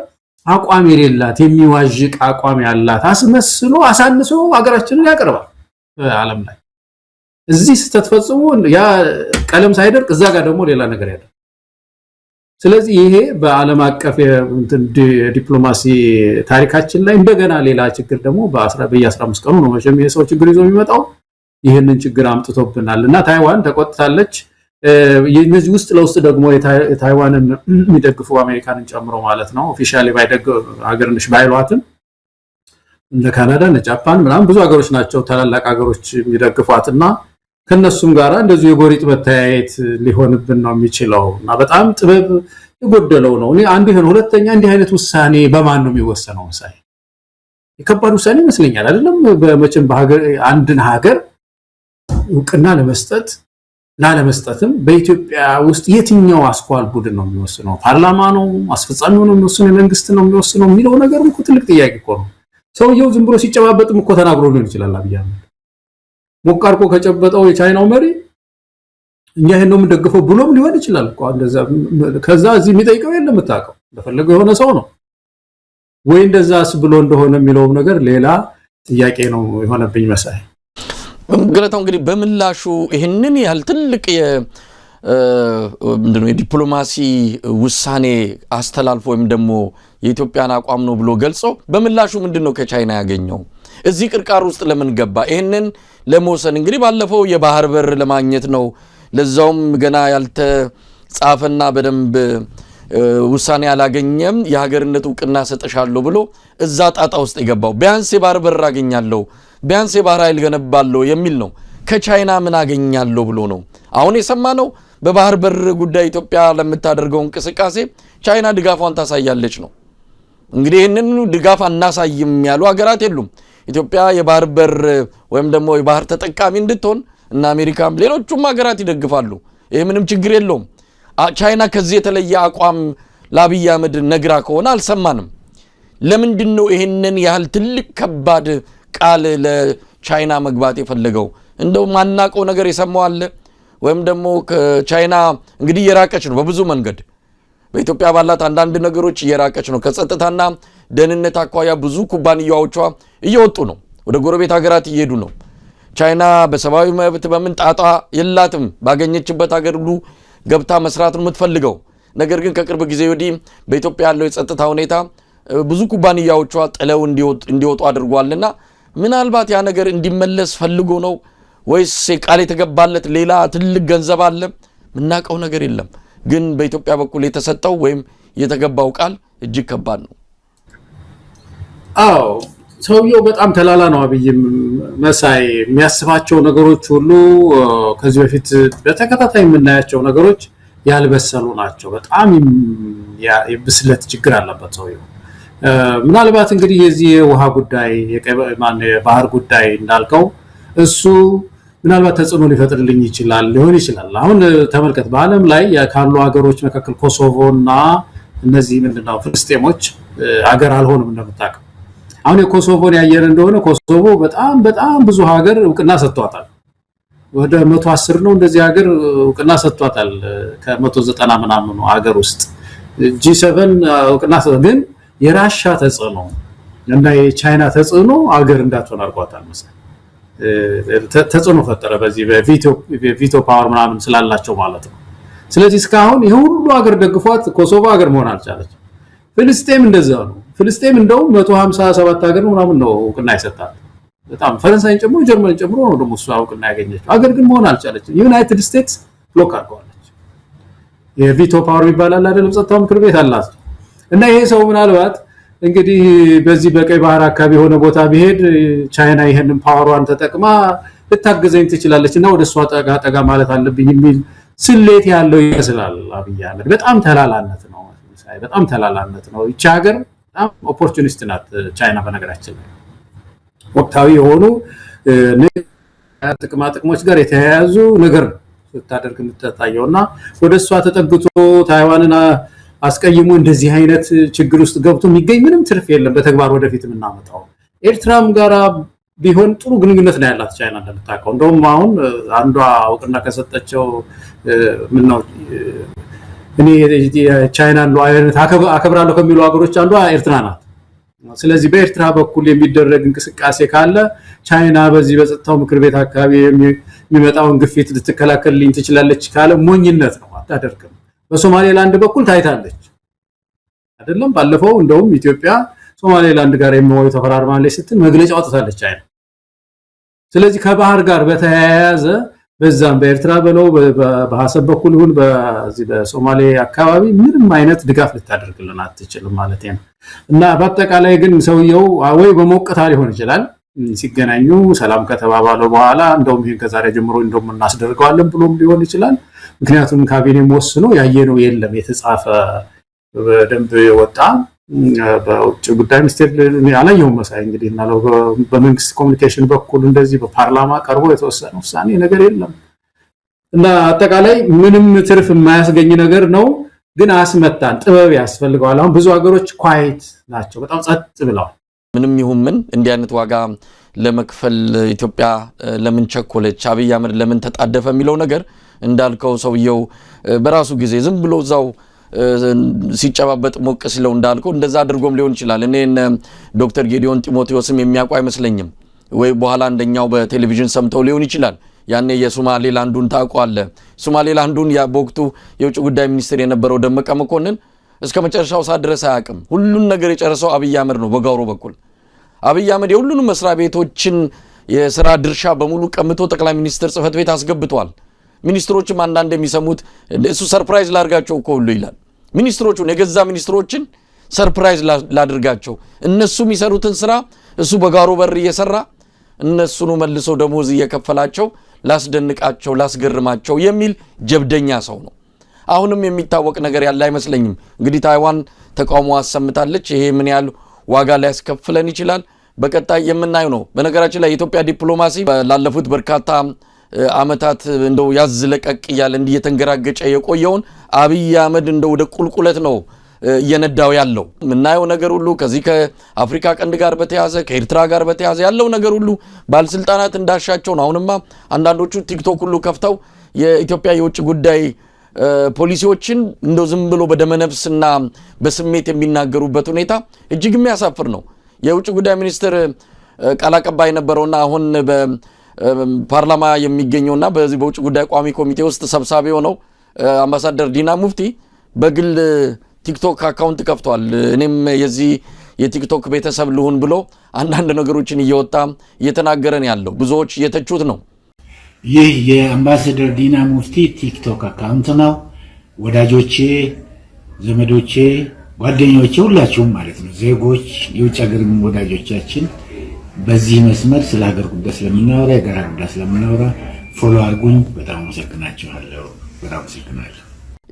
B: አቋም የሌላት የሚዋዥቅ አቋም ያላት አስመስሎ አሳንሶ ሀገራችንን ያቀርባል ዓለም ላይ እዚህ ስተትፈጽሙ ያ ቀለም ሳይደርቅ እዛ ጋር ደግሞ ሌላ ነገር ያለ ስለዚህ ይሄ በዓለም አቀፍ ዲፕሎማሲ ታሪካችን ላይ እንደገና ሌላ ችግር ደግሞ በ15 ቀኑ ነው መቼም ይሄ ሰው ችግር ይዞ የሚመጣው ይሄንን ችግር አምጥቶብናልና ታይዋን ተቆጥታለች የነዚህ ውስጥ ለውስጥ ደግሞ የታይዋንን የሚደግፉ አሜሪካንን ጨምሮ ማለት ነው ኦፊሻሊ ባይደግ ሀገርንሽ ባይሏትም እንደ ካናዳ እና ጃፓን ምናምን ብዙ ሀገሮች ናቸው ታላላቅ ሀገሮች የሚደግፏትና ከነሱም ጋራ እንደዚህ የጎሪጥ መታየት ሊሆንብን ነው የሚችለውና በጣም ጥበብ የጎደለው ነው እኔ አንዱ ይሄን ሁለተኛ እንዲህ አይነት ውሳኔ በማን ነው የሚወሰነው መሳይ የከባድ ውሳኔ ይመስለኛል አይደለም በመቼም በሀገር አንድን ሀገር እውቅና ለመስጠት ላለመስጠትም በኢትዮጵያ ውስጥ የትኛው አስኳል ቡድን ነው የሚወስነው? ፓርላማ ነው? አስፈጻሚው ነው የሚወስነው? መንግስት ነው የሚወስነው? የሚለው ነገር እኮ ትልቅ ጥያቄ እኮ ነው። ሰውየው ዝም ብሎ ሲጨባበጥም እኮ ተናግሮ ሊሆን ይችላል። አብይ አህመድ ሞቃርቆ ከጨበጠው የቻይናው መሪ እኛ ይሄን ነው የምንደግፈው ብሎም ሊሆን ይችላል እኮ እንደዛ። ከዛ እዚህ የሚጠይቀው የለም የምታውቀው እንደፈለገው የሆነ ሰው ነው ወይ እንደዛስ ብሎ እንደሆነ የሚለው ነገር ሌላ ጥያቄ ነው የሆነብኝ መሳይ።
A: ገለታው እንግዲህ በምላሹ ይሄንን ያህል ትልቅ ምንድነው የዲፕሎማሲ ውሳኔ አስተላልፎ ወይም ደግሞ የኢትዮጵያን አቋም ነው ብሎ ገልጾ በምላሹ ምንድነው ከቻይና ያገኘው? እዚህ ቅርቃር ውስጥ ለምን ገባ? ይሄንን ለመወሰን እንግዲህ ባለፈው የባህር በር ለማግኘት ነው፣ ለዛውም ገና ያልተጻፈና በደንብ ውሳኔ ያላገኘም የሀገርነት ዕውቅና ሰጠሻለሁ ብሎ እዛ ጣጣ ውስጥ የገባው ቢያንስ የባህር በር አገኛለሁ ቢያንስ የባህር ኃይል ገነባለሁ የሚል ነው። ከቻይና ምን አገኛለሁ ብሎ ነው። አሁን የሰማነው በባህር በር ጉዳይ ኢትዮጵያ ለምታደርገው እንቅስቃሴ ቻይና ድጋፏን ታሳያለች ነው። እንግዲህ ይህንን ድጋፍ አናሳይም ያሉ ሀገራት የሉም። ኢትዮጵያ የባህር በር ወይም ደግሞ የባህር ተጠቃሚ እንድትሆን እና አሜሪካም ሌሎቹም ሀገራት ይደግፋሉ። ይሄ ምንም ችግር የለውም። ቻይና ከዚህ የተለየ አቋም ለአብይ አህመድ ነግራ ከሆነ አልሰማንም። ለምንድነው ይሄንን ያህል ትልቅ ከባድ ቃል ለቻይና መግባት የፈለገው? እንደው ማናቀው ነገር የሰማው አለ ወይም ደግሞ ከቻይና እንግዲህ እየራቀች ነው በብዙ መንገድ በኢትዮጵያ ባላት አንዳንድ ነገሮች እየራቀች ነው። ከጸጥታና ደህንነት አኳያ ብዙ ኩባንያዎቿ እየወጡ ነው፣ ወደ ጎረቤት ሀገራት እየሄዱ ነው። ቻይና በሰብአዊ መብት በምን ጣጣ የላትም፣ ባገኘችበት ሀገር ሁሉ ገብታ መስራት ነው የምትፈልገው። ነገር ግን ከቅርብ ጊዜ ወዲህ በኢትዮጵያ ያለው የጸጥታ ሁኔታ ብዙ ኩባንያዎቿ ጥለው እንዲወጡ አድርጓልና ምናልባት ያ ነገር እንዲመለስ ፈልጎ ነው ወይስ ቃል የተገባለት ሌላ ትልቅ ገንዘብ አለ? ምናቀው ነገር የለም። ግን በኢትዮጵያ በኩል የተሰጠው ወይም የተገባው ቃል እጅግ ከባድ ነው።
B: አዎ ሰውየው በጣም ተላላ ነው። አብይም መሳይ የሚያስባቸው ነገሮች ሁሉ ከዚህ በፊት በተከታታይ የምናያቸው ነገሮች ያልበሰሉ ናቸው። በጣም የብስለት ችግር አለበት ሰውየው። ምናልባት እንግዲህ የዚህ የውሃ ጉዳይ የባህር ጉዳይ እንዳልከው እሱ ምናልባት ተጽዕኖ ሊፈጥርልኝ ይችላል ሊሆን ይችላል። አሁን ተመልከት፣ በዓለም ላይ ካሉ ሀገሮች መካከል ኮሶቮና እነዚህ ምንድነው ፍልስጤሞች ሀገር አልሆኑም እንደምታውቀው። አሁን የኮሶቮን ያየን እንደሆነ ኮሶቮ በጣም ብዙ ሀገር ዕውቅና ሰጥቷታል። ወደ 110 ነው እንደዚህ ሀገር ዕውቅና ሰጥቷታል ከ190 ምናምን ሀገር ውስጥ G7 ዕውቅና ግን የራሻ ተጽዕኖ እና የቻይና ተጽዕኖ ሀገር እንዳትሆን አድርጓታል መሰለኝ። ተጽዕኖ ፈጠረ በዚህ በቪቶ ፓወር ምናምን ስላላቸው ማለት ነው። ስለዚህ እስካሁን ይሄ ሁሉ ሀገር ደግፏት ኮሶቮ ሀገር መሆን አልቻለች። ፍልስጤም እንደዛው ነው። ፍልስጤም እንደው 157 ሀገር ምናምን ነው ዕውቅና ይሰጣል። በጣም ፈረንሳይን ጨምሮ ጀርመንን ጨምሮ ነው ደግሞ እሱ ዕውቅና ያገኘችው። ሀገር ግን መሆን አልቻለችም። ዩናይትድ ስቴትስ ብሎክ አድርገዋለች። የቪቶ ፓወር ይባላል አይደለም፣ ጸጥታው ምክር ቤት አላት። እና ይሄ ሰው ምናልባት እንግዲህ በዚህ በቀይ ባህር አካባቢ የሆነ ቦታ ቢሄድ ቻይና ይሄንን ፓወሯን ተጠቅማ ልታገዘኝ ትችላለች እና ወደ እሷ ጠጋ ማለት አለብኝ የሚል ስሌት ያለው ይመስላል አብይ አህመድ። በጣም ተላላነት ነው፣ በጣም ተላላነት ነው። ይቺ ሀገር በጣም ኦፖርቹኒስት ናት ቻይና። በነገራችን ላይ ወቅታዊ የሆኑ ጥቅሞች ጋር የተያያዙ ነገር ስታደርግ የምትታየውና ወደ እሷ ተጠግቶ ታይዋንን አስቀይሞ እንደዚህ አይነት ችግር ውስጥ ገብቶ የሚገኝ ምንም ትርፍ የለም። በተግባር ወደፊት የምናመጣው ኤርትራም ጋራ ቢሆን ጥሩ ግንኙነት ነው ያላት ቻይና እንደምታውቀው። እንደውም አሁን አንዷ ዕውቅና ከሰጠቸው ምን ነው እኔ ቻይናን ሉዓላዊነት አከብራለሁ ከሚሉ ሀገሮች አንዷ ኤርትራ ናት። ስለዚህ በኤርትራ በኩል የሚደረግ እንቅስቃሴ ካለ ቻይና በዚህ በጸጥታው ምክር ቤት አካባቢ የሚመጣውን ግፊት ልትከላከልልኝ ትችላለች ካለ ሞኝነት ነው፣ አታደርግም። በሶማሌላንድ በኩል ታይታለች አይደለም? ባለፈው እንደውም ኢትዮጵያ ሶማሌላንድ ጋር የሚወዩ ተፈራርማለች ስትል መግለጫ አውጥታለች ቻይና። ስለዚህ ከባህር ጋር በተያያዘ በዛም በኤርትራ በለው በሐሰብ በኩል ይሁን በዚህ በሶማሌ አካባቢ ምንም አይነት ድጋፍ ልታደርግልን አትችልም ማለት ነው። እና በአጠቃላይ ግን ሰውየው ወይ በሞቅታ ሊሆን ይችላል ሲገናኙ ሰላም ከተባባለው በኋላ እንደውም ይሄን ከዛሬ ጀምሮ እንደውም እናስደርገዋለን ብሎም ሊሆን ይችላል። ምክንያቱም ካቢኔም ወስኖ ያየነው የለም የተጻፈ በደንብ የወጣ በውጭ ጉዳይ ሚኒስቴር ያላየው መሳይ እንግዲህ እና በመንግስት ኮሙኒኬሽን በኩል እንደዚህ በፓርላማ ቀርቦ የተወሰነ ውሳኔ ነገር የለም እና አጠቃላይ ምንም ትርፍ የማያስገኝ ነገር ነው ግን አስመታን ጥበብ ያስፈልገዋል አሁን ብዙ ሀገሮች ኳይት ናቸው በጣም ጸጥ ብለዋል
A: ምንም ይሁን ምን እንዲህ አይነት ዋጋ ለመክፈል ኢትዮጵያ ለምን ቸኮለች አብይ አህመድ ለምን ተጣደፈ የሚለው ነገር እንዳልከው ሰውየው በራሱ ጊዜ ዝም ብሎ ዛው ሲጨባበጥ ሞቅ ሲለው እንዳልከው እንደዛ አድርጎም ሊሆን ይችላል እኔን ዶክተር ጌዲዮን ጢሞቴዎስም የሚያውቁ አይመስለኝም ወይ በኋላ አንደኛው በቴሌቪዥን ሰምተው ሊሆን ይችላል ያኔ የሶማሌላንዱን ታቋለ ሶማሌላንዱን ያ በወቅቱ የውጭ ጉዳይ ሚኒስትር የነበረው ደመቀ መኮንን እስከ መጨረሻው ሰዓት ድረስ አያውቅም ሁሉን ነገር የጨረሰው አብይ አህመድ ነው በጋውሮ በኩል አብይ አህመድ የሁሉንም መስሪያ ቤቶችን የሥራ ድርሻ በሙሉ ቀምቶ ጠቅላይ ሚኒስትር ጽህፈት ቤት አስገብቷል ሚኒስትሮችም አንዳንድ የሚሰሙት እሱ ሰርፕራይዝ ላድርጋቸው እኮ ሁሉ ይላል ሚኒስትሮቹን የገዛ ሚኒስትሮችን ሰርፕራይዝ ላድርጋቸው እነሱ የሚሰሩትን ስራ እሱ በጋሮ በር እየሰራ እነሱኑ መልሶ ደሞዝ እየከፈላቸው ላስደንቃቸው ላስገርማቸው የሚል ጀብደኛ ሰው ነው አሁንም የሚታወቅ ነገር ያለ አይመስለኝም እንግዲህ ታይዋን ተቃውሞ አሰምታለች ይሄ ምን ያህል ዋጋ ሊያስከፍለን ይችላል በቀጣይ የምናየው ነው በነገራችን ላይ የኢትዮጵያ ዲፕሎማሲ ላለፉት በርካታ አመታት እንደው ያዝለቀቅ ይያል እንዲየተንገራገጨ የቆየውን አብይ አህመድ እንደው ወደ ቁልቁለት ነው እየነዳው ያለው ምናየው ነገር ሁሉ ከዚህ ከአፍሪካ ቀንድ ጋር በተያዘ ከኤርትራ ጋር በተያዘ ያለው ነገር ሁሉ ባለስልጣናት እንዳሻቸው ነው አሁንማ አንዳንዶቹ ቲክቶክ ሁሉ ከፍተው የኢትዮጵያ የውጭ ጉዳይ ፖሊሲዎችን እንደው ዝም ብሎ በደመነፍስና በስሜት የሚናገሩበት ሁኔታ እጅግ የሚያሳፍር ነው የውጭ ጉዳይ ሚኒስትር ቃል አቀባይ ነበረውና አሁን በፓርላማ የሚገኘውና በዚህ በውጭ ጉዳይ ቋሚ ኮሚቴ ውስጥ ሰብሳቢ ሆነው አምባሳደር ዲና ሙፍቲ በግል ቲክቶክ አካውንት ከፍቷል እኔም የዚህ የቲክቶክ ቤተሰብ ልሁን ብሎ አንዳንድ ነገሮችን እየወጣ እየተናገረን ያለው ብዙዎች እየተቹት ነው
E: ይህ የአምባሳደር ዲና ሙፍቲ ቲክቶክ አካውንት ነው ወዳጆቼ ዘመዶቼ ጓደኞቼ ሁላችሁም ማለት ነው ዜጎች የውጭ ሀገር ወዳጆቻችን በዚህ መስመር ስለ ሀገር ጉዳይ ስለምናወራ የጋራ ጉዳይ ስለምናወራ ፎሎ አድርጉኝ በጣም አመሰግናችኋለሁ በጣም አመሰግናለሁ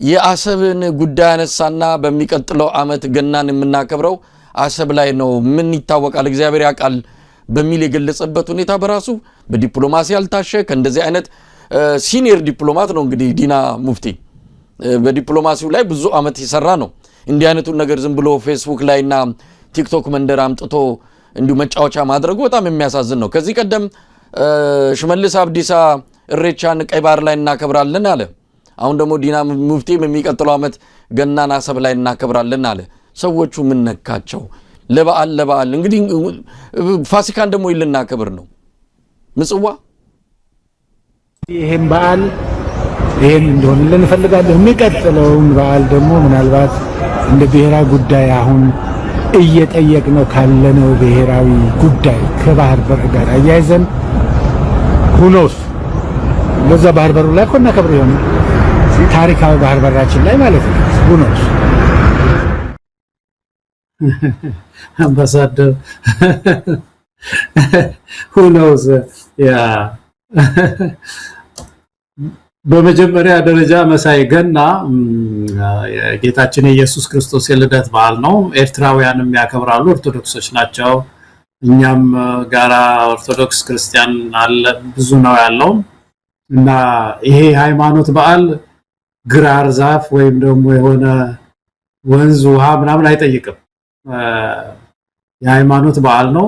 A: የአሰብን ጉዳይ አነሳና በሚቀጥለው አመት ገናን የምናከብረው አሰብ ላይ ነው ምን ይታወቃል እግዚአብሔር ያውቃል በሚል የገለጸበት ሁኔታ በራሱ በዲፕሎማሲ ያልታሸ ከእንደዚህ አይነት ሲኒየር ዲፕሎማት ነው እንግዲህ ዲና ሙፍቲ በዲፕሎማሲው ላይ ብዙ አመት ይሰራ ነው እንዲህ አይነቱን ነገር ዝም ብሎ ፌስቡክ ላይና ቲክቶክ መንደር አምጥቶ እንዲሁ መጫወቻ ማድረጉ በጣም የሚያሳዝን ነው ከዚህ ቀደም ሽመልስ አብዲሳ እሬቻን ቀይ ባህር ላይ እናከብራለን አለ አሁን ደግሞ ዲና ሙፍቲ በሚቀጥለው አመት ገናን አሰብ ላይ እናከብራለን አለ ሰዎቹ ምን ነካቸው ለበዓል እንግዲህ ፋሲካን ደግሞ ይልናከብር ነው ምጽዋ
E: ይሄን በዓል ይሄን እንደሆነ ልንፈልጋለን የሚቀጥለውን በዓል ደግሞ ምናልባት እንደ ብሔራዊ ጉዳይ አሁን እየጠየቅነው ካለነው ብሔራዊ ጉዳይ ከባህር በር ጋር አያይዘን ሁኖስ ለዛ ባህር በሩ ላይ ኮና ከብር ይሆን ታሪካዊ ባህር በራችን ላይ ማለት ነው ሁኖስ
B: አምባሳደር ሁኖስ ያ በመጀመሪያ ደረጃ መሳይ ገና የጌታችን ኢየሱስ ክርስቶስ የልደት በዓል ነው ኤርትራውያንም ያከብራሉ ኦርቶዶክሶች ናቸው እኛም ጋራ ኦርቶዶክስ ክርስቲያን አለ ብዙ ነው ያለው እና ይሄ ሃይማኖት በዓል ግራር ዛፍ ወይም ደግሞ የሆነ ወንዝ ውሃ ምናምን አይጠይቅም የሃይማኖት በዓል ነው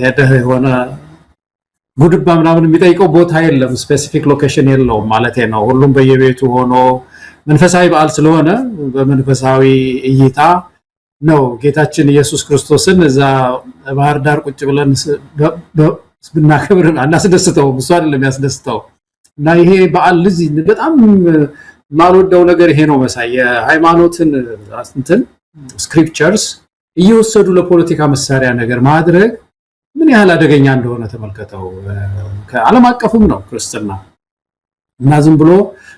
B: ሄደህ የሆነ ጉድባ ምናምን የሚጠይቀው ቦታ የለም ስፔሲፊክ ሎኬሽን የለውም ማለት ነው ሁሉም በየቤቱ ሆኖ መንፈሳዊ በዓል ስለሆነ በመንፈሳዊ እይታ ነው ጌታችን ኢየሱስ ክርስቶስን እዛ ባህር ዳር ቁጭ ብለን ብናከብር አናስደስተው እሱ አይደለም ያስደስተው እና ይሄ በዓል ልጅ በጣም ማልወደው ነገር ይሄ ነው መሳይ የሃይማኖትን እንትን ስክሪፕቸርስ እየወሰዱ ለፖለቲካ መሳሪያ ነገር ማድረግ ምን ያህል አደገኛ እንደሆነ ተመልከተው ከዓለም አቀፉም ነው ክርስትና እና ዝም ብሎ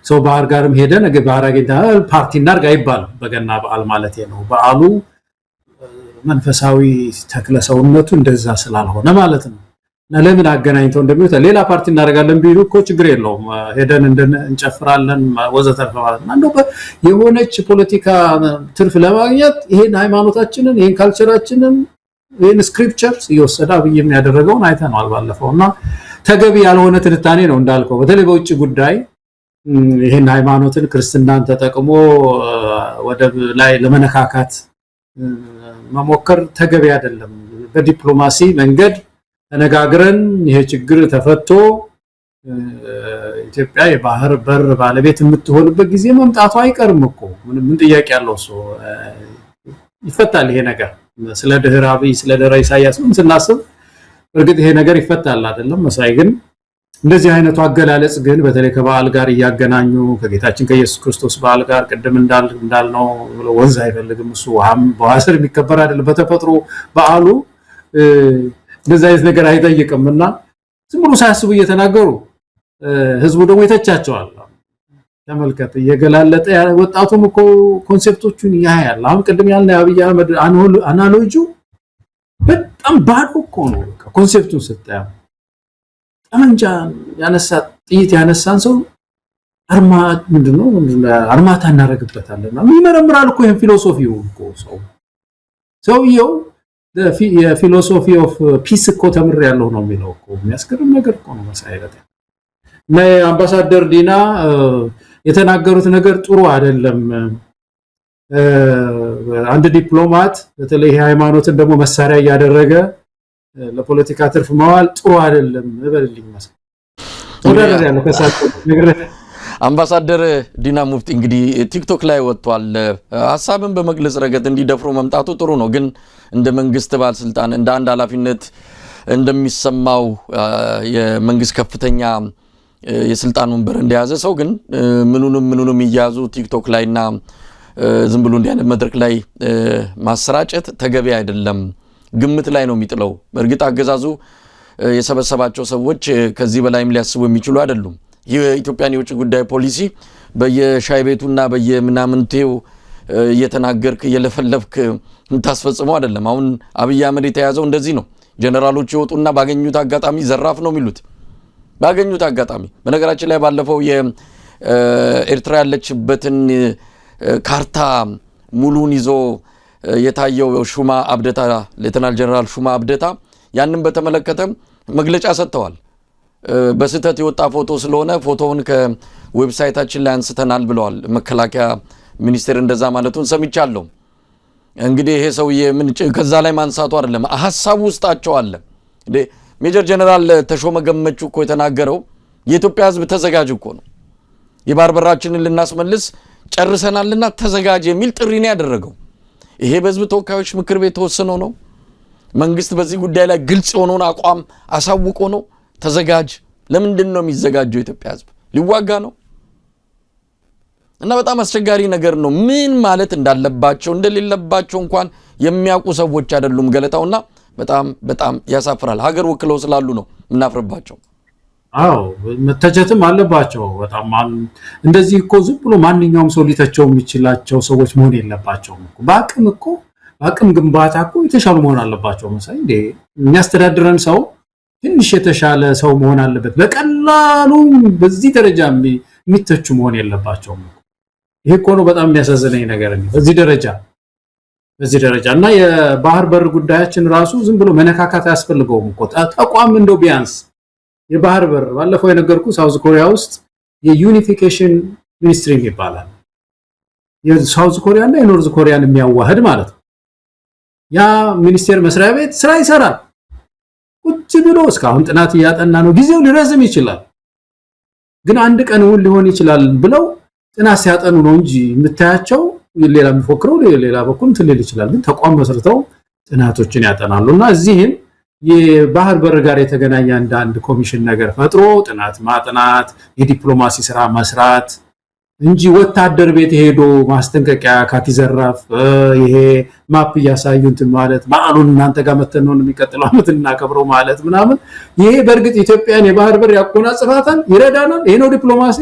B: ሰው ባህር ጋርም ሄደ ነገ ባህር አገኝታ ፓርቲ እናርጋ ይባል በገና በዓል ማለት ነው በዓሉ መንፈሳዊ ተክለ ሰውነቱ እንደዛ ስላልሆነ ማለት ነው ለምን አገናኝተው እንደሚሉት ሌላ ፓርቲ እናደርጋለን ቢሉ እኮ ችግር የለውም ሄደን እንጨፍራለን ወዘተርፈ ማለት ነው እንደው የሆነች ፖለቲካ ትርፍ ለማግኘት ይሄን ሃይማኖታችንን ይሄን ካልቸራችንን ይሄን ስክሪፕቸርስ ይወሰዳ አብይ የሚያደርገውን አይተናል ባለፈውና ተገቢ ያልሆነ ትንታኔ ነው እንዳልከው በተለይ በውጭ ጉዳይ ይሄን ሃይማኖትን ክርስትናን ተጠቅሞ ወደ ላይ ለመነካካት መሞከር ተገቢ አይደለም በዲፕሎማሲ መንገድ ተነጋግረን ይሄ ችግር ተፈቶ ኢትዮጵያ የባህር በር ባለቤት የምትሆንበት ጊዜ መምጣቱ አይቀርም እኮ ምን ጥያቄ ያለው ሰው ይፈታል ይሄ ነገር ስለ ድህረ አብይ ስለ ድህረ ኢሳያስ ምን ስናስብ እርግጥ ይሄ ነገር ይፈታል አይደለም መሳይ ግን እንደዚህ አይነቱ አገላለጽ ግን በተለይ ከበዓል ጋር ያገናኙ ከጌታችን ከኢየሱስ ክርስቶስ በዓል ጋር ቀደም እንዳልነው ወንዝ አይፈልግም እሱ በዋስር የሚከበር አይደለም በተፈጥሮ በዓሉ እንደዛ አይነት ነገር አይጠይቅምና ዝም ብሎ ሳያስቡ እየተናገሩ ህዝቡ ደግሞ ይተቻቸዋል ተመልከተ የገላለጠ ወጣቱም እኮ ኮንሴፕቶቹን ያያል አሁን ቀደም ያልነው አብይ አህመድ አናሎጂው በጣም ባዶ እኮ ነው ኮንሴፕቱን ስታየው ጠመንጃ ያነሳ ጥይት ያነሳን ሰው አርማ ምንድነው አርማታ እናረግበታለን የሚመረምራል እኮ ይሄን ፊሎሶፊው እኮ ሰውየው የፊሎሶፊ ኦፍ ፒስ እኮ ተምር ያለው ነው የሚለው እኮ የሚያስገርም ነገር እኮ ነው መሳይለት እና አምባሳደር ዲና የተናገሩት ነገር ጥሩ አይደለም አንድ ዲፕሎማት በተለይ ሃይማኖትን ደግሞ መሳሪያ ያደረገ ለፖለቲካ ትርፍ ማዋል ጥሩ አይደለም በልልኝ መሰለኝ ወዳደር ያለው ከሳቆ ነገር
A: አምባሳደር ዲና ሙፍቲ እንግዲህ ቲክቶክ ላይ ወጥቷል ሐሳብን በመግለጽ ረገድ እንዲደፍሩ መምጣቱ ጥሩ ነው ግን እንደ መንግስት ባለስልጣን እንደ አንድ ኃላፊነት እንደሚሰማው የመንግስት ከፍተኛ የስልጣን ወንበር እንደያዘ ሰው ግን ምኑንም ይያዙ ቲክቶክ ላይና ዝም ብሎ እንዲያነ መድረክ ላይ ማሰራጨት ተገቢ አይደለም ግምት ላይ ነው የሚጥለው በእርግጥ አገዛዙ የሰበሰባቸው ሰዎች ከዚህ በላይም ሊያስቡ የሚችሉ አይደሉም የኢትዮጵያን የውጭ ጉዳይ ፖሊሲ በየሻይ ቤቱና በየምናምንቴው እየተናገርክ እየለፈለፍክ እንታስፈጽመው አይደለም አሁን አብይ አህመድ የተያዘው እንደዚህ ነው ጀነራሎች ይወጡና ባገኙት አጋጣሚ ዘራፍ ነው የሚሉት ባገኙት አጋጣሚ በነገራችን ላይ ባለፈው የኤርትራ ያለችበትን ካርታ ሙሉን ይዞ የታየው ሹማ አብደታ ሌተናል ጀነራል ሹማ አብደታ ያንን በተመለከተ መግለጫ ሰጥተዋል በስህተት የወጣ ፎቶ ስለሆነ ፎቶውን ከዌብሳይታችን ላይ አንስተናል ብለዋል መከላከያ ሚኒስቴር እንደዛ ማለቱን ሰምቻለሁ እንግዲህ ይሄ ሰውዬ ምን ከዛ ላይ ማንሳቱ አይደለም ሐሳቡ ውስጣቸው አለ ሜጀር ጀነራል ተሾመ ገመቹ እኮ የተናገረው የኢትዮጵያ ህዝብ ተዘጋጅ እኮ ነው የባህር በራችንን ልናስመልስ ጨርሰናልና ተዘጋጅ የሚል ጥሪ ነው ያደረገው ይሄ በህዝብ ተወካዮች ምክር ቤት ተወስኖ ነው መንግስት በዚህ ጉዳይ ላይ ግልጽ የሆነውን አቋም አሳውቆ ነው ተዘጋጅ ለምንድን ነው የሚዘጋጀው ኢትዮጵያ ህዝብ ሊዋጋ ነው እና በጣም አስቸጋሪ ነገር ነው ምን ማለት እንዳለባቸው እንደሌለባቸው እንኳን የሚያውቁ ሰዎች አይደሉም ገለታውና በጣም ያሳፍራል ሀገር ወክለው ስላሉ ነው ምናፍርባቸው
B: አዎ መተቸትም አለባቸው በጣም እንደዚህ እኮ ዝም ብሎ ማንኛውም ሰው ሊተቸው የሚችላቸው ሰዎች መሆን የለባቸውም እኮ በአቅም ግንባታ እኮ የተሻሉ መሆን አለባቸው መሳይ እንዴ የሚያስተዳድረን ሰው ትንሽ የተሻለ ሰው መሆን አለበት በቀላሉ በዚህ ደረጃ የሚተቹ መሆን የለባቸውም ይሄ እኮ ነው በጣም የሚያሳዝነኝ ነገር ነው በዚህ ደረጃ እና የባህር በር ጉዳያችን ራሱ ዝም ብሎ መነካካት ያስፈልገውም እኮ ተቋም እንደው ቢያንስ የባህር በር ባለፈው የነገርኩ ሳውዝ ኮሪያ ውስጥ የዩኒፊኬሽን ሚኒስትሪ ይባላል የሳውዝ ኮሪያ እና የኖርዝ ኮሪያን የሚያዋህድ ማለት ነው ያ ሚኒስቴር መስሪያ ቤት ስራ ይሰራል ቁጭ ብሎ እስካሁን ጥናት ያጠና ነው ጊዜው ሊረዝም ይችላል ግን አንድ ቀን ሊሆን ይችላል ብለው ጥናት ሲያጠኑ ነው እንጂ የምታያቸው ሌላ የሚፎክረው ሌላ በኩል ትልል ይችላል ግን ተቋም መስርተው ጥናቶችን ያጠናሉና እዚህም የባህር በር ጋር የተገናኘ አንድ ኮሚሽን ነገር ፈጥሮ ጥናት ማጥናት የዲፕሎማሲ ስራ መስራት እንጂ ወታደር ቤት ሄዶ ማስጠንቀቂያ ካቲዘራፍ ይሄ ማፕ ያሳዩንት ማለት በዓሉን እናንተ ጋር መተን ነው የሚቀጥለው አመት እናከብረው ማለት ምናምን ይሄ በርግጥ ኢትዮጵያን የባህር በር ያቆናጽፋታል ይረዳናል ይሄ ነው ዲፕሎማሲ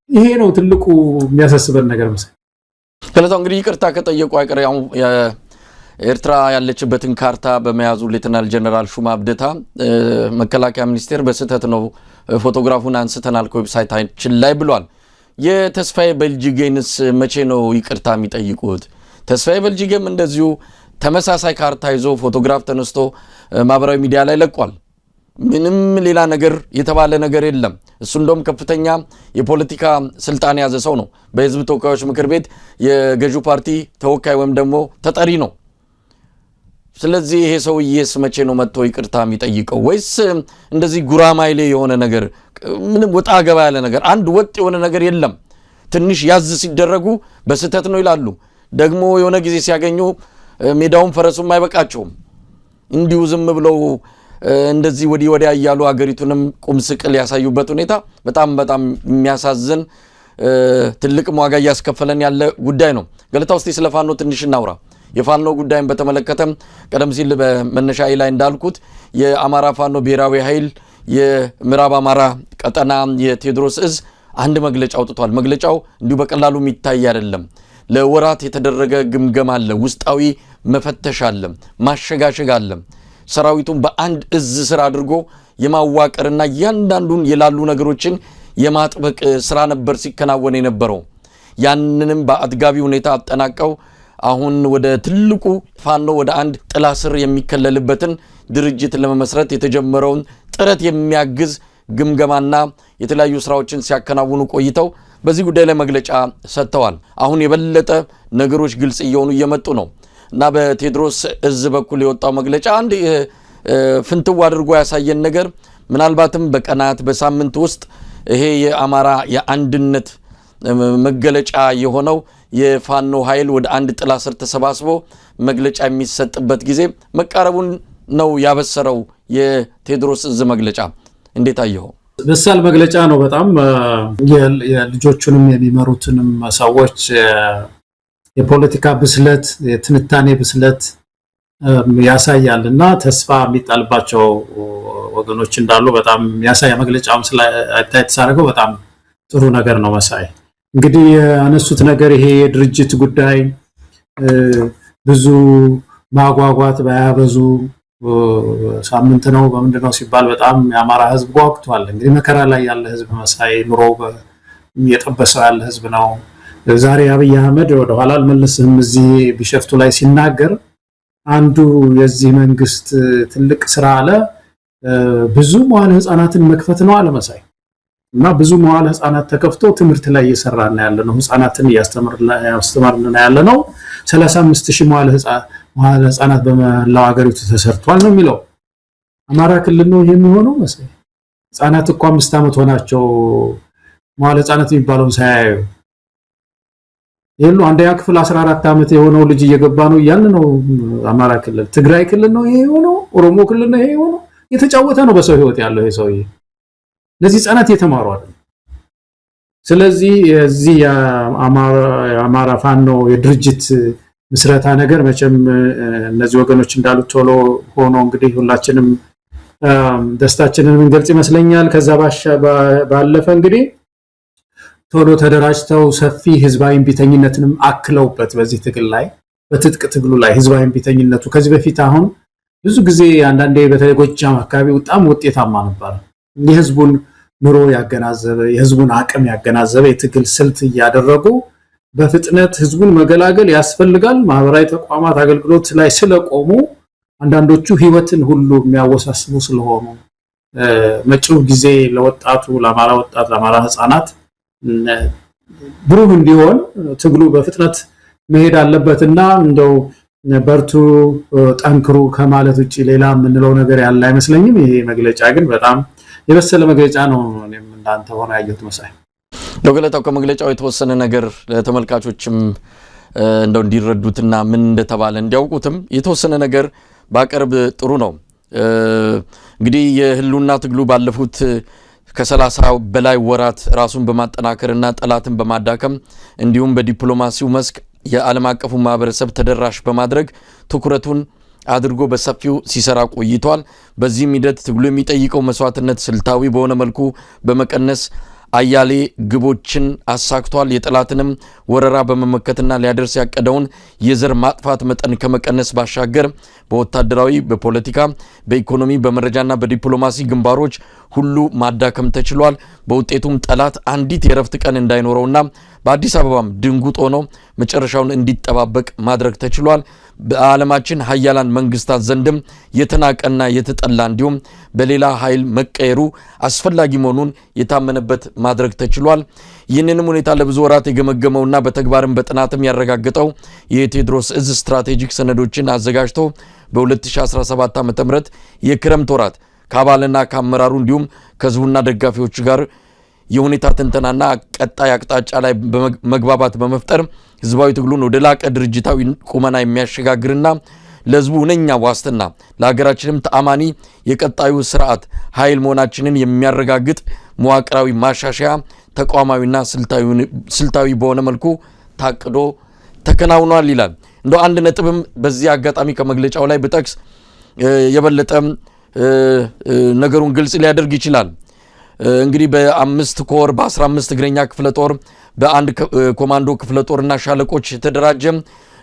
B: ይሄ ነው ትልቁ የሚያሳስበን ነገር መሰለኝ
A: ከለታው እንግዲህ ይቅርታ ከጠየቁ አይቀር ያው ኤርትራ ያለችበትን ካርታ በመያዙ ሌተናል ጀነራል ሹማ አብደታ መከላከያ ሚኒስቴር በስህተት ነው ፎቶግራፉን አንስተናል ዌብሳይታችን ላይ ብሏል። የተስፋዬ በልጅጌንስ መቼ ነው ይቅርታ የሚጠይቁት? ተስፋዬ በልጅጌም እንደዚሁ ተመሳሳይ ካርታ ይዞ ፎቶግራፍ ተነስቶ ማህበራዊ ሚዲያ ላይ ለቋል። ምንም ሌላ ነገር የተባለ ነገር የለም። እሱ እንደውም ከፍተኛ የፖለቲካ ስልጣን ያዘ ሰው ነው። በህዝብ ተወካዮች ምክር ቤት የገዢው ፓርቲ ተወካይ ወይም ደግሞ ተጠሪ ነው። ስለዚህ ይሄ ሰውዬስ መቼ ነው መጥቶ ይቅርታ የሚጠይቀው? ወይስ እንደዚህ ጉራማይሌ የሆነ ነገር ምንም ወጣ ገባ ያለ ነገር አንድ ወጥ የሆነ ነገር የለም። ትንሽ ያዝ ሲደረጉ በስህተት ነው ይላሉ። ደግሞ የሆነ ጊዜ ሲያገኙ ሜዳውን ፈረሱም አይበቃቸውም። እንዲሁ ዝም ብለው እንደዚህ ወዲህ ወዲያ እያሉ አገሪቱንም ቁም ስቅል ያሳዩበት ሁኔታ በጣም በጣም የሚያሳዝን ትልቅ ዋጋ እያስከፈለን ያለ ጉዳይ ነው። ገለታው እስቲ ስለ ፋኖ ትንሽ እናውራ። የፋኖ ጉዳይን በተመለከተ ቀደም ሲል በመነሻዬ ላይ እንዳልኩት የአማራ ፋኖ ብሔራዊ ኃይል የምዕራብ አማራ ቀጠና የቴዎድሮስ እዝ አንድ መግለጫ አውጥቷል። መግለጫው እንዲሁ በቀላሉ የሚታይ አይደለም። ለወራት የተደረገ ግምገማ አለ፣ ውስጣዊ መፈተሽ አለ፣ ማሸጋሸግ አለ። ሰራዊቱን በአንድ እዝ ስር አድርጎ የማዋቀርና እያንዳንዱን የላሉ ነገሮችን የማጥበቅ ስራ ነበር ሲከናወን የነበረው። ያንንም በአጥጋቢ ሁኔታ አጠናቀው አሁን ወደ ትልቁ ፋኖ ወደ አንድ ጥላ ስር የሚከለልበትን ድርጅት ለመመስረት የተጀመረውን ጥረት የሚያግዝ ግምገማና የተለያዩ ስራዎችን ሲያከናውኑ ቆይተው በዚህ ጉዳይ ላይ መግለጫ ሰጥተዋል። አሁን የበለጠ ነገሮች ግልጽ እየሆኑ እየመጡ ነው እና በቴዎድሮስ እዝ በኩል የወጣው መግለጫ አንድ ፍንትው አድርጎ ያሳየን ነገር ምናልባትም በቀናት በሳምንት ውስጥ ይሄ የአማራ የአንድነት መገለጫ የሆነው የፋኖ ኃይል ወደ አንድ ጥላ ስር ተሰባስቦ መግለጫ የሚሰጥበት ጊዜ መቃረቡን ነው ያበሰረው የቴዎድሮስ እዝ መግለጫ። እንዴት አየኸው?
B: በሳል መግለጫ ነው። በጣም የልጆቹንም የሚመሩትንም ሰዎች የፖለቲካ ብስለት፣ የትንታኔ ብስለት ያሳያል እና ተስፋ የሚጣልባቸው ወገኖች እንዳሉ በጣም ያሳያ። መግለጫውም ስለአይታይት ሳደርገው በጣም ጥሩ ነገር ነው መሳይ። እንግዲህ ያነሱት ነገር ይሄ የድርጅት ጉዳይ ብዙ ማጓጓት ባያበዙ ሳምንት ነው በምንድነው ሲባል በጣም የአማራ ህዝብ ጓጉቷል። እንግዲህ መከራ ላይ ያለ ህዝብ መሳይ፣ ኑሮ የጠበሰው ያለ ህዝብ ነው። ዛሬ አብይ አህመድ ወደ ኋላ አልመለስም እዚህ ቢሸፍቱ ላይ ሲናገር አንዱ የዚህ መንግስት ትልቅ ስራ አለ ብዙ መዋዕለ ህፃናትን መክፈት ነው አለ መሳይ። እና ብዙ መዋዕለ ህፃናት ተከፍቶ ትምህርት ላይ እየሰራና ያለ ነው፣ ህፃናትን እያስተማርና ያለ ነው። 35000 መዋዕለ ህፃናት በመላው ሀገሪቱ ተሰርቷል ነው የሚለው። አማራ ክልል ነው የሚሆነው መሳይ። ህፃናት እኮ 5 ዓመት ሆናቸው መዋዕለ ህፃናት የሚባለውን ሳያዩ የሉ። አንደኛ ክፍል 14 ዓመት የሆነው ልጅ እየገባ ነው እያልን ነው። አማራ ክልል፣ ትግራይ ክልል ነው ይሄ የሆነው፣ ኦሮሞ ክልል ነው ይሄ የሆነው። የተጫወተ ነው በሰው ህይወት ያለው ይሄ ሰውዬ። ለዚህ ህፃናት የተማሩ አይደል። ስለዚህ የዚህ የአማራ ፋኖ የድርጅት ምስረታ ነገር መቼም እነዚህ ወገኖች እንዳሉት ቶሎ ሆኖ እንግዲህ ሁላችንም ደስታችንን እንገልጽ ይመስለኛል። ከዛ ባለፈ እንግዲህ ቶሎ ተደራጅተው ሰፊ ህዝባዊ ቢተኝነትንም አክለውበት በዚህ ትግል ላይ በትጥቅ ትግሉ ላይ ህዝባዊ ቢተኝነቱ ከዚህ በፊት አሁን ብዙ ጊዜ አንዳንዴ በተለይ ጎጃም አካባቢ በጣም ውጤታማ ነበር። የህዝቡን ኑሮ ያገናዘበ የህዝቡን አቅም ያገናዘበ የትግል ስልት እያደረጉ በፍጥነት ህዝቡን መገላገል ያስፈልጋል። ማህበራዊ ተቋማት አገልግሎት ላይ ስለቆሙ አንዳንዶቹ ህይወትን ሁሉ የሚያወሳስቡ ስለሆኑ መጪው ጊዜ ለወጣቱ ለአማራ ወጣት ለአማራ ህፃናት ብሩህ እንዲሆን ትግሉ በፍጥነት መሄድ አለበትና እንደው በርቱ ጠንክሩ ከማለት ውጪ ሌላ የምንለው ነገር ያለ አይመስለኝም። ይሄ መግለጫ ግን በጣም የበሰለ መግለጫ ነው። እኔም እንዳንተ ሆነ ያየሁት መሳይ።
A: ለገለታው ከመግለጫው የተወሰነ ነገር ለተመልካቾችም እንደው እንዲረዱትና ምን እንደተባለ እንዲያውቁትም የተወሰነ ነገር ባቀርብ ጥሩ ነው። እንግዲህ የህልውና ትግሉ ባለፉት ከ30 በላይ ወራት ራሱን በማጠናከርና ጠላትን በማዳከም እንዲሁም በዲፕሎማሲው መስክ የዓለም አቀፉ ማህበረሰብ ተደራሽ በማድረግ ትኩረቱን አድርጎ በሰፊው ሲሰራ ቆይቷል። በዚህም ሂደት ትግሉ የሚጠይቀው መስዋዕትነት ስልታዊ በሆነ መልኩ በመቀነስ አያሌ ግቦችን አሳክቷል። የጠላትንም ወረራ በመመከትና ሊያደርስ ያቀደውን የዘር ማጥፋት መጠን ከመቀነስ ባሻገር በወታደራዊ፣ በፖለቲካ፣ በኢኮኖሚ፣ በመረጃና በዲፕሎማሲ ግንባሮች ሁሉ ማዳከም ተችሏል። በውጤቱም ጠላት አንዲት የረፍት ቀን እንዳይኖረውና በአዲስ አበባም ድንጉጥ ሆኖ መጨረሻውን እንዲጠባበቅ ማድረግ ተችሏል። በዓለማችን ሀያላን መንግስታት ዘንድም የተናቀና የተጠላ እንዲሁም በሌላ ኃይል መቀየሩ አስፈላጊ መሆኑን የታመነበት ማድረግ ተችሏል። ይህንንም ሁኔታ ለብዙ ወራት የገመገመውና በተግባርም በጥናትም ያረጋገጠው የቴዎድሮስ እዝ ስትራቴጂክ ሰነዶችን አዘጋጅቶ በ2017 ዓ.ም የክረምት ወራት ከአባልና ከአመራሩ እንዲሁም ከህዝቡና ደጋፊዎች ጋር የሁኔታ ትንተናና ቀጣይ አቅጣጫ ላይ መግባባት በመፍጠር ህዝባዊ ትግሉን ወደ ላቀ ድርጅታዊ ቁመና የሚያሸጋግርና ለህዝቡ ሁነኛ ዋስትና ለሀገራችንም ተአማኒ የቀጣዩ ስርዓት ኃይል መሆናችንን የሚያረጋግጥ መዋቅራዊ ማሻሻያ ተቋማዊና ስልታዊ በሆነ መልኩ ታቅዶ ተከናውኗል ይላል። እንደው አንድ ነጥብም በዚህ አጋጣሚ ከመግለጫው ላይ ብጠቅስ የበለጠ ነገሩን ግልጽ ሊያደርግ ይችላል። እንግዲህ በ5 ኮር በ15 እግረኛ ክፍለ ጦር በአንድ ኮማንዶ ክፍለ ጦርና ሻለቆች የተደራጀ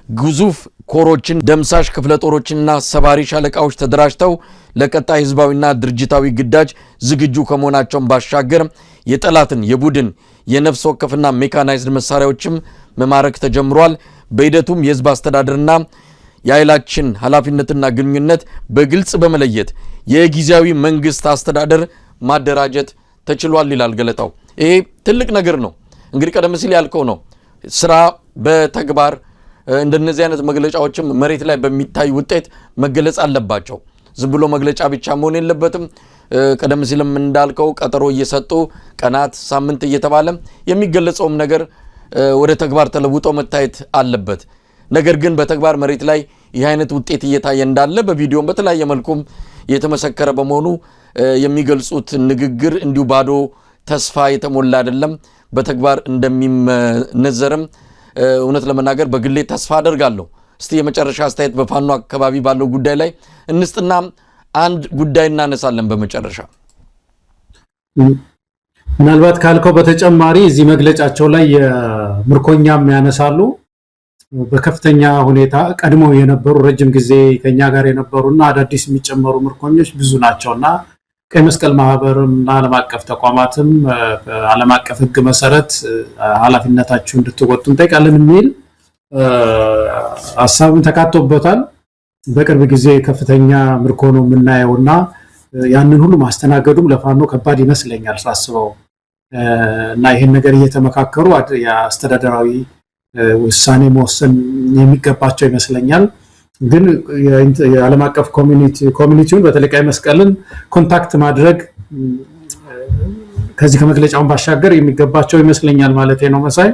A: ግዙፍ ኮሮችን ደምሳሽ ክፍለ ጦሮችንና ሰባሪ ሻለቃዎች ተደራጅተው ለቀጣይ ህዝባዊና ድርጅታዊ ግዳጅ ዝግጁ ከመሆናቸውን ባሻገር የጠላትን የቡድን የነፍስ ወከፍና ሜካናይዝድ መሳሪያዎችም መማረክ ተጀምሯል። በሂደቱም የህዝብ አስተዳደርና የኃይላችን ኃላፊነትና ግንኙነት በግልጽ በመለየት የጊዜያዊ መንግስት አስተዳደር ማደራጀት ተችሏል ይላል ገለታው። ይሄ ትልቅ ነገር ነው። እንግዲህ ቀደም ሲል ያልከው ነው። ስራ በተግባር እንደነዚህ አይነት መግለጫዎችም መሬት ላይ በሚታይ ውጤት መገለጽ አለባቸው። ዝም ብሎ መግለጫ ብቻ መሆን የለበትም። ቀደም ሲልም እንዳልከው ቀጠሮ እየሰጡ ቀናት፣ ሳምንት እየተባለ የሚገለጸውም ነገር ወደ ተግባር ተለውጦ መታየት አለበት። ነገር ግን በተግባር መሬት ላይ ይህ አይነት ውጤት እየታየ እንዳለ በቪዲዮም በተለያየ መልኩም የተመሰከረ በመሆኑ የሚገልጹት ንግግር እንዲሁ ባዶ ተስፋ የተሞላ አይደለም። በተግባር እንደሚነዘርም እውነት ለመናገር በግሌ ተስፋ አደርጋለሁ። እስቲ የመጨረሻ አስተያየት በፋኖ አካባቢ ባለው ጉዳይ ላይ እንስጥና አንድ ጉዳይ እናነሳለን። በመጨረሻ
B: ምናልባት ካልከው በተጨማሪ እዚህ መግለጫቸው ላይ የምርኮኛም ያነሳሉ። በከፍተኛ ሁኔታ ቀድሞ የነበሩ ረጅም ጊዜ ከኛ ጋር የነበሩና አዳዲስ የሚጨመሩ ምርኮኞች ብዙ ናቸውና ቀይ መስቀል ማህበርና ዓለም አቀፍ ተቋማትም ዓለም አቀፍ ሕግ መሰረት ኃላፊነታችሁን እንድትወጡ እንጠይቃለን የሚል ሐሳብም ተካቶበታል። በቅርብ ጊዜ ከፍተኛ ምርኮ ነው የምናየውና ያንን ሁሉ ማስተናገዱም ለፋኖ ከባድ ይመስለኛል ሳስበው እና ይሄን ነገር እየተመካከሩ የአስተዳደራዊ ውሳኔ መወሰን የሚገባቸው ይመስለኛል። ግን የዓለም አቀፍ ኮሚኒቲውን በተለይ ቀይ መስቀልን ኮንታክት ማድረግ ከዚህ ከመግለጫውን ባሻገር የሚገባቸው ይመስለኛል ማለት ነው። መሳይ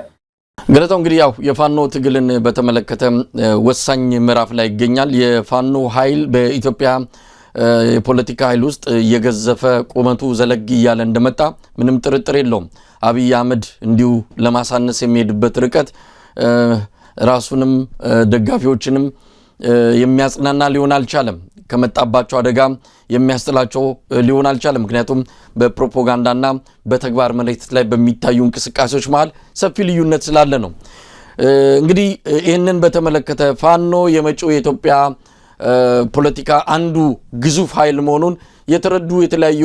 A: ገለታው እንግዲህ ያው የፋኖ ትግልን በተመለከተ ወሳኝ ምዕራፍ ላይ ይገኛል። የፋኖ ኃይል በኢትዮጵያ የፖለቲካ ኃይል ውስጥ እየገዘፈ ቁመቱ ዘለግ እያለ እንደመጣ ምንም ጥርጥር የለውም። አብይ አህመድ እንዲሁ ለማሳነስ የሚሄድበት ርቀት ራሱንም ደጋፊዎችንም የሚያጽናና ሊሆን አልቻለም። ከመጣባቸው አደጋ የሚያስጥላቸው ሊሆን አልቻለም። ምክንያቱም በፕሮፓጋንዳና በተግባር መሬት ላይ በሚታዩ እንቅስቃሴዎች መሃል ሰፊ ልዩነት ስላለ ነው። እንግዲህ ይህንን በተመለከተ ፋኖ የመጪው የኢትዮጵያ ፖለቲካ አንዱ ግዙፍ ኃይል መሆኑን የተረዱ የተለያዩ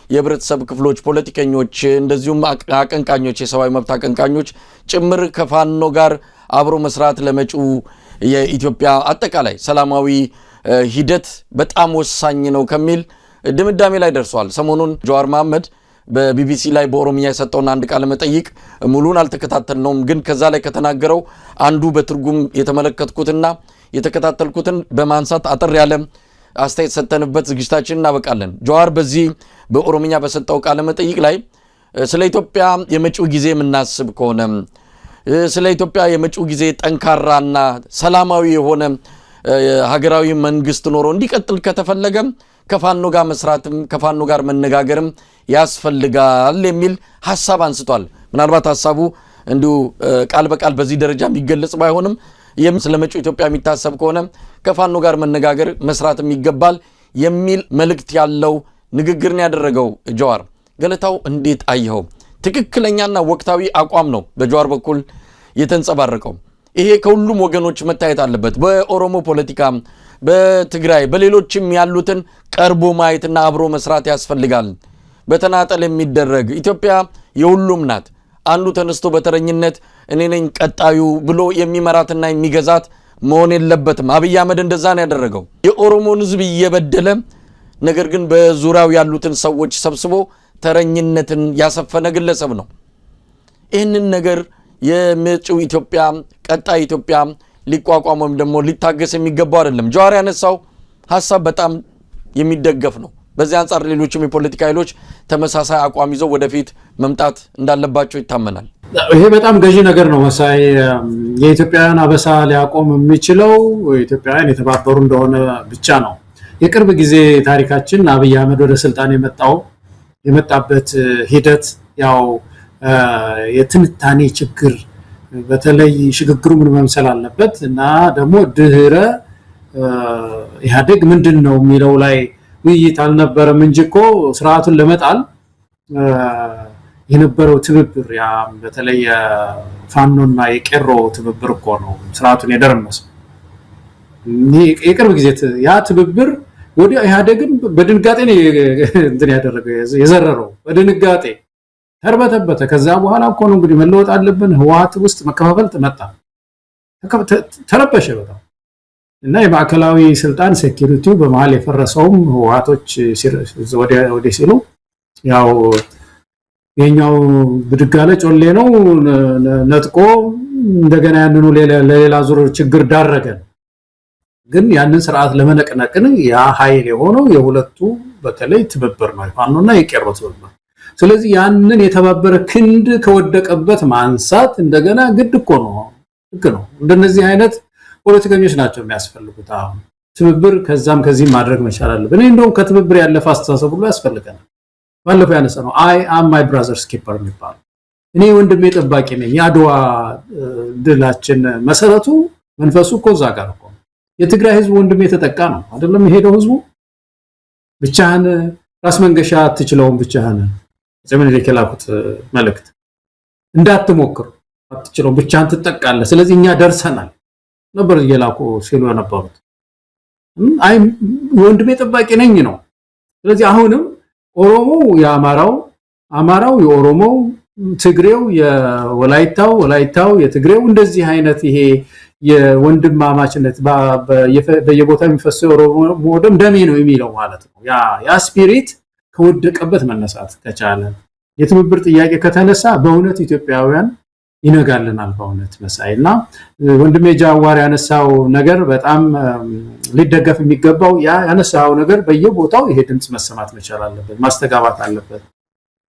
A: የህብረተሰብ ክፍሎች፣ ፖለቲከኞች፣ እንደዚሁም አቀንቃኞች፣ የሰብአዊ መብት አቀንቃኞች ጭምር ከፋኖ ጋር አብሮ መስራት ለመጪው የኢትዮጵያ አጠቃላይ ሰላማዊ ሂደት በጣም ወሳኝ ነው ከሚል ድምዳሜ ላይ ደርሷል። ሰሞኑን ጀዋር መሐመድ በቢቢሲ ላይ በኦሮሚያ የሰጠውን አንድ ቃለ መጠይቅ ሙሉን አልተከታተልነውም፣ ግን ከዛ ላይ ከተናገረው አንዱ በትርጉም የተመለከትኩትና የተከታተልኩትን በማንሳት አጠር ያለ አስተያየት ሰተንበት ዝግጅታችን እናበቃለን። ጀዋር በዚህ በኦሮሚያ በሰጠው ቃለ መጠይቅ ላይ ስለ ኢትዮጵያ የመጪው ጊዜ የምናስብ ከሆነ ስለ ኢትዮጵያ የመጪው ጊዜ ጠንካራና ሰላማዊ የሆነ ሀገራዊ መንግስት ኖሮ እንዲቀጥል ከተፈለገ ከፋኖ ጋር መስራትም ከፋኖ ጋር መነጋገርም ያስፈልጋል የሚል ሐሳብ አንስቷል። ምናልባት ሐሳቡ እንዲሁ ቃል በቃል በዚህ ደረጃ የሚገለጽ ባይሆንም ስለመጪው ኢትዮጵያ የሚታሰብ ከሆነ ከፋኖ ጋር መነጋገር መስራትም ይገባል የሚል መልእክት ያለው ንግግርን ያደረገው ጀዋር ገለታው እንዴት አየኸው? ትክክለኛና ወቅታዊ አቋም ነው በጀዋር በኩል የተንጸባረቀው። ይሄ ከሁሉም ወገኖች መታየት አለበት። በኦሮሞ ፖለቲካ፣ በትግራይ፣ በሌሎችም ያሉትን ቀርቦ ማየትና አብሮ መስራት ያስፈልጋል። በተናጠል የሚደረግ ኢትዮጵያ የሁሉም ናት። አንዱ ተነስቶ በተረኝነት እኔ ነኝ ቀጣዩ ብሎ የሚመራትና የሚገዛት መሆን የለበትም። አብይ አህመድ እንደዛ ነው ያደረገው። የኦሮሞን ህዝብ እየበደለ ነገር ግን በዙሪያው ያሉትን ሰዎች ሰብስቦ ተረኝነትን ያሰፈነ ግለሰብ ነው። ይህንን ነገር የመጪው ኢትዮጵያ ቀጣይ ኢትዮጵያ ሊቋቋም ወይም ደግሞ ሊታገስ የሚገባው አይደለም። ጀዋር ያነሳው ሐሳብ በጣም የሚደገፍ ነው። በዚህ አንጻር ሌሎችም የፖለቲካ ኃይሎች ተመሳሳይ አቋም ይዘው ወደፊት መምጣት እንዳለባቸው ይታመናል።
B: ይሄ በጣም ገዢ ነገር ነው መሳይ። የኢትዮጵያውያን አበሳ ሊያቆም የሚችለው ኢትዮጵያውያን የተባበሩ እንደሆነ ብቻ ነው። የቅርብ ጊዜ ታሪካችን አብይ አህመድ ወደ ስልጣን የመጣበት ሂደት ያው የትንታኔ ችግር በተለይ ሽግግሩ ምን መምሰል አለበት እና ደግሞ ድህረ ኢህአዴግ ምንድን ነው የሚለው ላይ ውይይት አልነበረም እንጂ እኮ ስርዓቱን ለመጣል የነበረው ትብብር ያ በተለይ ፋኖና የቄሮ ትብብር እኮ ነው ስርዓቱን የደረመሰው። የቅርብ ጊዜ ያ ትብብር ወደ ኢህአዴግን በድንጋጤ ነው እንትን ያደረገው የዘረረው በድንጋጤ ተርበተበተ። ከዛ በኋላ እኮ ነው እንግዲህ መለወጥ አለብን ህወሓት ውስጥ መከፋፈል ተመጣ ተረበሸ በጣም እና የማዕከላዊ ስልጣን ሴኩሪቲው በመሃል የፈረሰውም ህወሓቶች ወደ ሲሉ ያው የኛው ብድጋለ ጮሌ ነው ነጥቆ እንደገና ያንኑ ለሌላ ዙር ችግር ዳረገን። ግን ያንን ስርዓት ለመነቅነቅን ያ ኃይል የሆነው የሁለቱ በተለይ ትብብር ነው ፋኖና የቄሮ ትብብር። ስለዚህ ያንን የተባበረ ክንድ ከወደቀበት ማንሳት እንደገና ግድ እኮ ነው። እንደነዚህ አይነት ፖለቲከኞች ናቸው የሚያስፈልጉት። አሁን ትብብር ከዛም ከዚህ ማድረግ መቻል አለብን። እኔ እንደውም ከትብብር ያለፈ አስተሳሰብ ሁሉ ያስፈልገናል። ባለፈው ያነሳ ነው አይ አም ማይ ብራዘርስ ኪፐር የሚባለው እኔ ወንድሜ ጠባቂ ነኝ። የአድዋ ድላችን መሰረቱ መንፈሱ እኮ እዛ ጋር እኮ የትግራይ ህዝብ ወንድሜ የተጠቃ ነው አይደለም የሄደው ህዝቡ ብቻህን ራስ መንገሻ አትችለውም ብቻህን ዘመን ለከላኩት መልእክት እንዳትሞክሩ አትችለውም ብቻህን ትጠቃለህ። ስለዚህ እኛ ደርሰናል ነበር እየላኩ ሲሉ የነበሩት አይ ወንድሜ ጠባቂ ነኝ ነው። ስለዚህ አሁንም ኦሮሞው የአማራው፣ አማራው የኦሮሞው፣ ትግሬው የወላይታው የትግሬው እንደዚህ አይነት ይሄ የወንድማማችነት በየቦታው የሚፈሰው ኦሮሞ ደሜ ነው የሚለው ማለት ነው። ያ ስፒሪት ከወደቀበት መነሳት ከቻለ የትብብር ጥያቄ ከተነሳ በእውነት ኢትዮጵያውያን ይነጋልናል በእውነት መሳይና ወንድሜ ጃዋር ያነሳው ነገር በጣም ሊደገፍ የሚገባው ያነሳው ነገር በየቦታው ይሄ ድምጽ መሰማት መቻል አለበት፣ ማስተጋባት አለበት።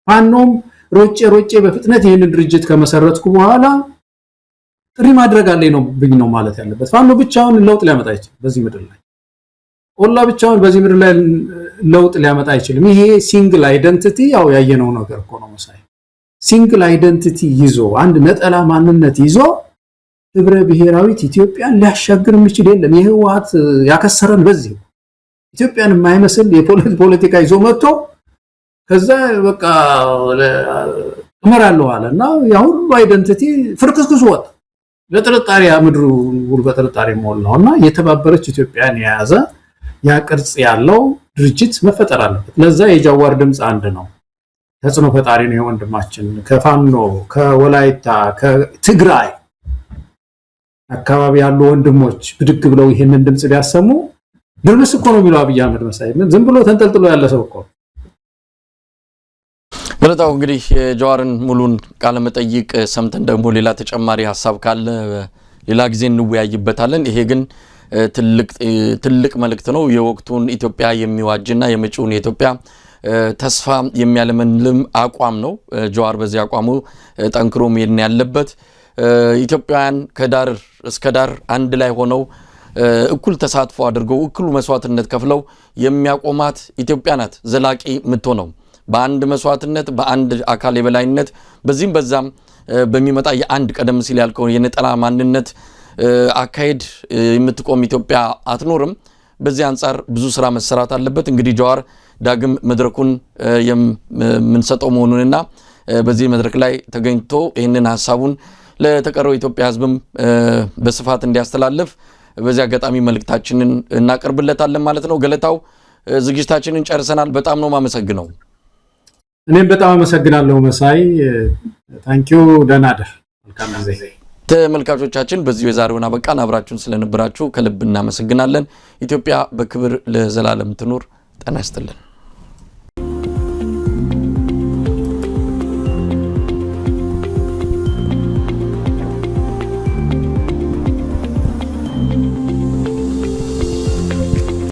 B: ፋኖም ሮጬ በፍጥነት ይሄንን ድርጅት ከመሰረትኩ በኋላ ጥሪ ማድረግ አለኝ ነው ብኝ ነው ማለት ያለበት። ፋኖ ብቻውን ለውጥ ሊያመጣ አይችልም በዚህ ምድር ላይ። ኦላ ብቻውን በዚህ ምድር ላይ ለውጥ ሊያመጣ አይችልም። ይሄ ሲንግል አይደንቲቲ ያው ያየነው ነገር እኮ ነው መሳይ። ሲንግል አይደንቲቲ ይዞ አንድ ነጠላ ማንነት ይዞ ህብረ ብሔራዊት ኢትዮጵያን ሊያሻግር የሚችል የለም። የህወሓት ያከሰረን በዚህ ኢትዮጵያን የማይመስል የፖለቲካ ይዞ መጥቶ ከዛ በቃ እመራለሁ አለና ያ ሁሉ አይደንቲቲ ፍርክስክስ ወጣ። ለጥርጣሬ ምድሩ ሁሉ በጥርጣሬ ሞላውና የተባበረች ኢትዮጵያን የያዘ ያ ቅርጽ ያለው ድርጅት መፈጠር አለበት። ለዛ የጃዋር ድምጽ አንድ ነው። ተጽዕኖ ፈጣሪ ነው ወንድማችን። ከፋኖ ከወላይታ ከትግራይ አካባቢ ያሉ ወንድሞች ብድግ ብለው ይሄንን ድምጽ ቢያሰሙ ድርምስ እኮ ነው የሚለው አብይ አህመድ መሳይ። ዝም ብሎ ተንጠልጥሎ ያለ ሰው እኮ
A: በለታው። እንግዲህ የጀዋርን ሙሉን ቃለ መጠይቅ ሰምተን ደግሞ ሌላ ተጨማሪ ሐሳብ ካለ ሌላ ጊዜ እንወያይበታለን። ይሄ ግን ትልቅ መልእክት ነው። የወቅቱን ኢትዮጵያ የሚዋጅና የመጪውን የኢትዮጵያ ተስፋ የሚያለመልም አቋም ነው። ጀዋር በዚህ አቋሙ ጠንክሮ መሄድ ያለበት ኢትዮጵያውያን ከዳር እስከ ዳር አንድ ላይ ሆነው እኩል ተሳትፎ አድርገው እኩል መስዋዕትነት ከፍለው የሚያቆማት ኢትዮጵያ ናት ዘላቂ የምትሆነው። በአንድ መስዋዕትነት በአንድ አካል የበላይነት በዚህም በዛም በሚመጣ የአንድ ቀደም ሲል ያልከው የነጠላ ማንነት አካሄድ የምትቆም ኢትዮጵያ አትኖርም። በዚህ አንጻር ብዙ ስራ መሰራት አለበት። እንግዲህ ጀዋር ዳግም መድረኩን የምንሰጠው መሆኑንና በዚህ መድረክ ላይ ተገኝቶ ይህንን ሐሳቡን ለተቀረው ኢትዮጵያ ህዝብም በስፋት እንዲያስተላልፍ በዚህ አጋጣሚ መልእክታችንን እናቀርብለታለን ማለት ነው። ገለታው ዝግጅታችንን ጨርሰናል። በጣም ነው ማመሰግነው።
B: እኔም በጣም አመሰግናለሁ መሳይ። ታንኪዩ። ደህና ደር። መልካም ጊዜ።
A: ተመልካቾቻችን በዚህ የዛሬውን አበቃን። አብራችሁን ስለነበራችሁ ከልብ እናመሰግናለን። ኢትዮጵያ በክብር ለዘላለም ትኑር። ጤና ይስጥልን።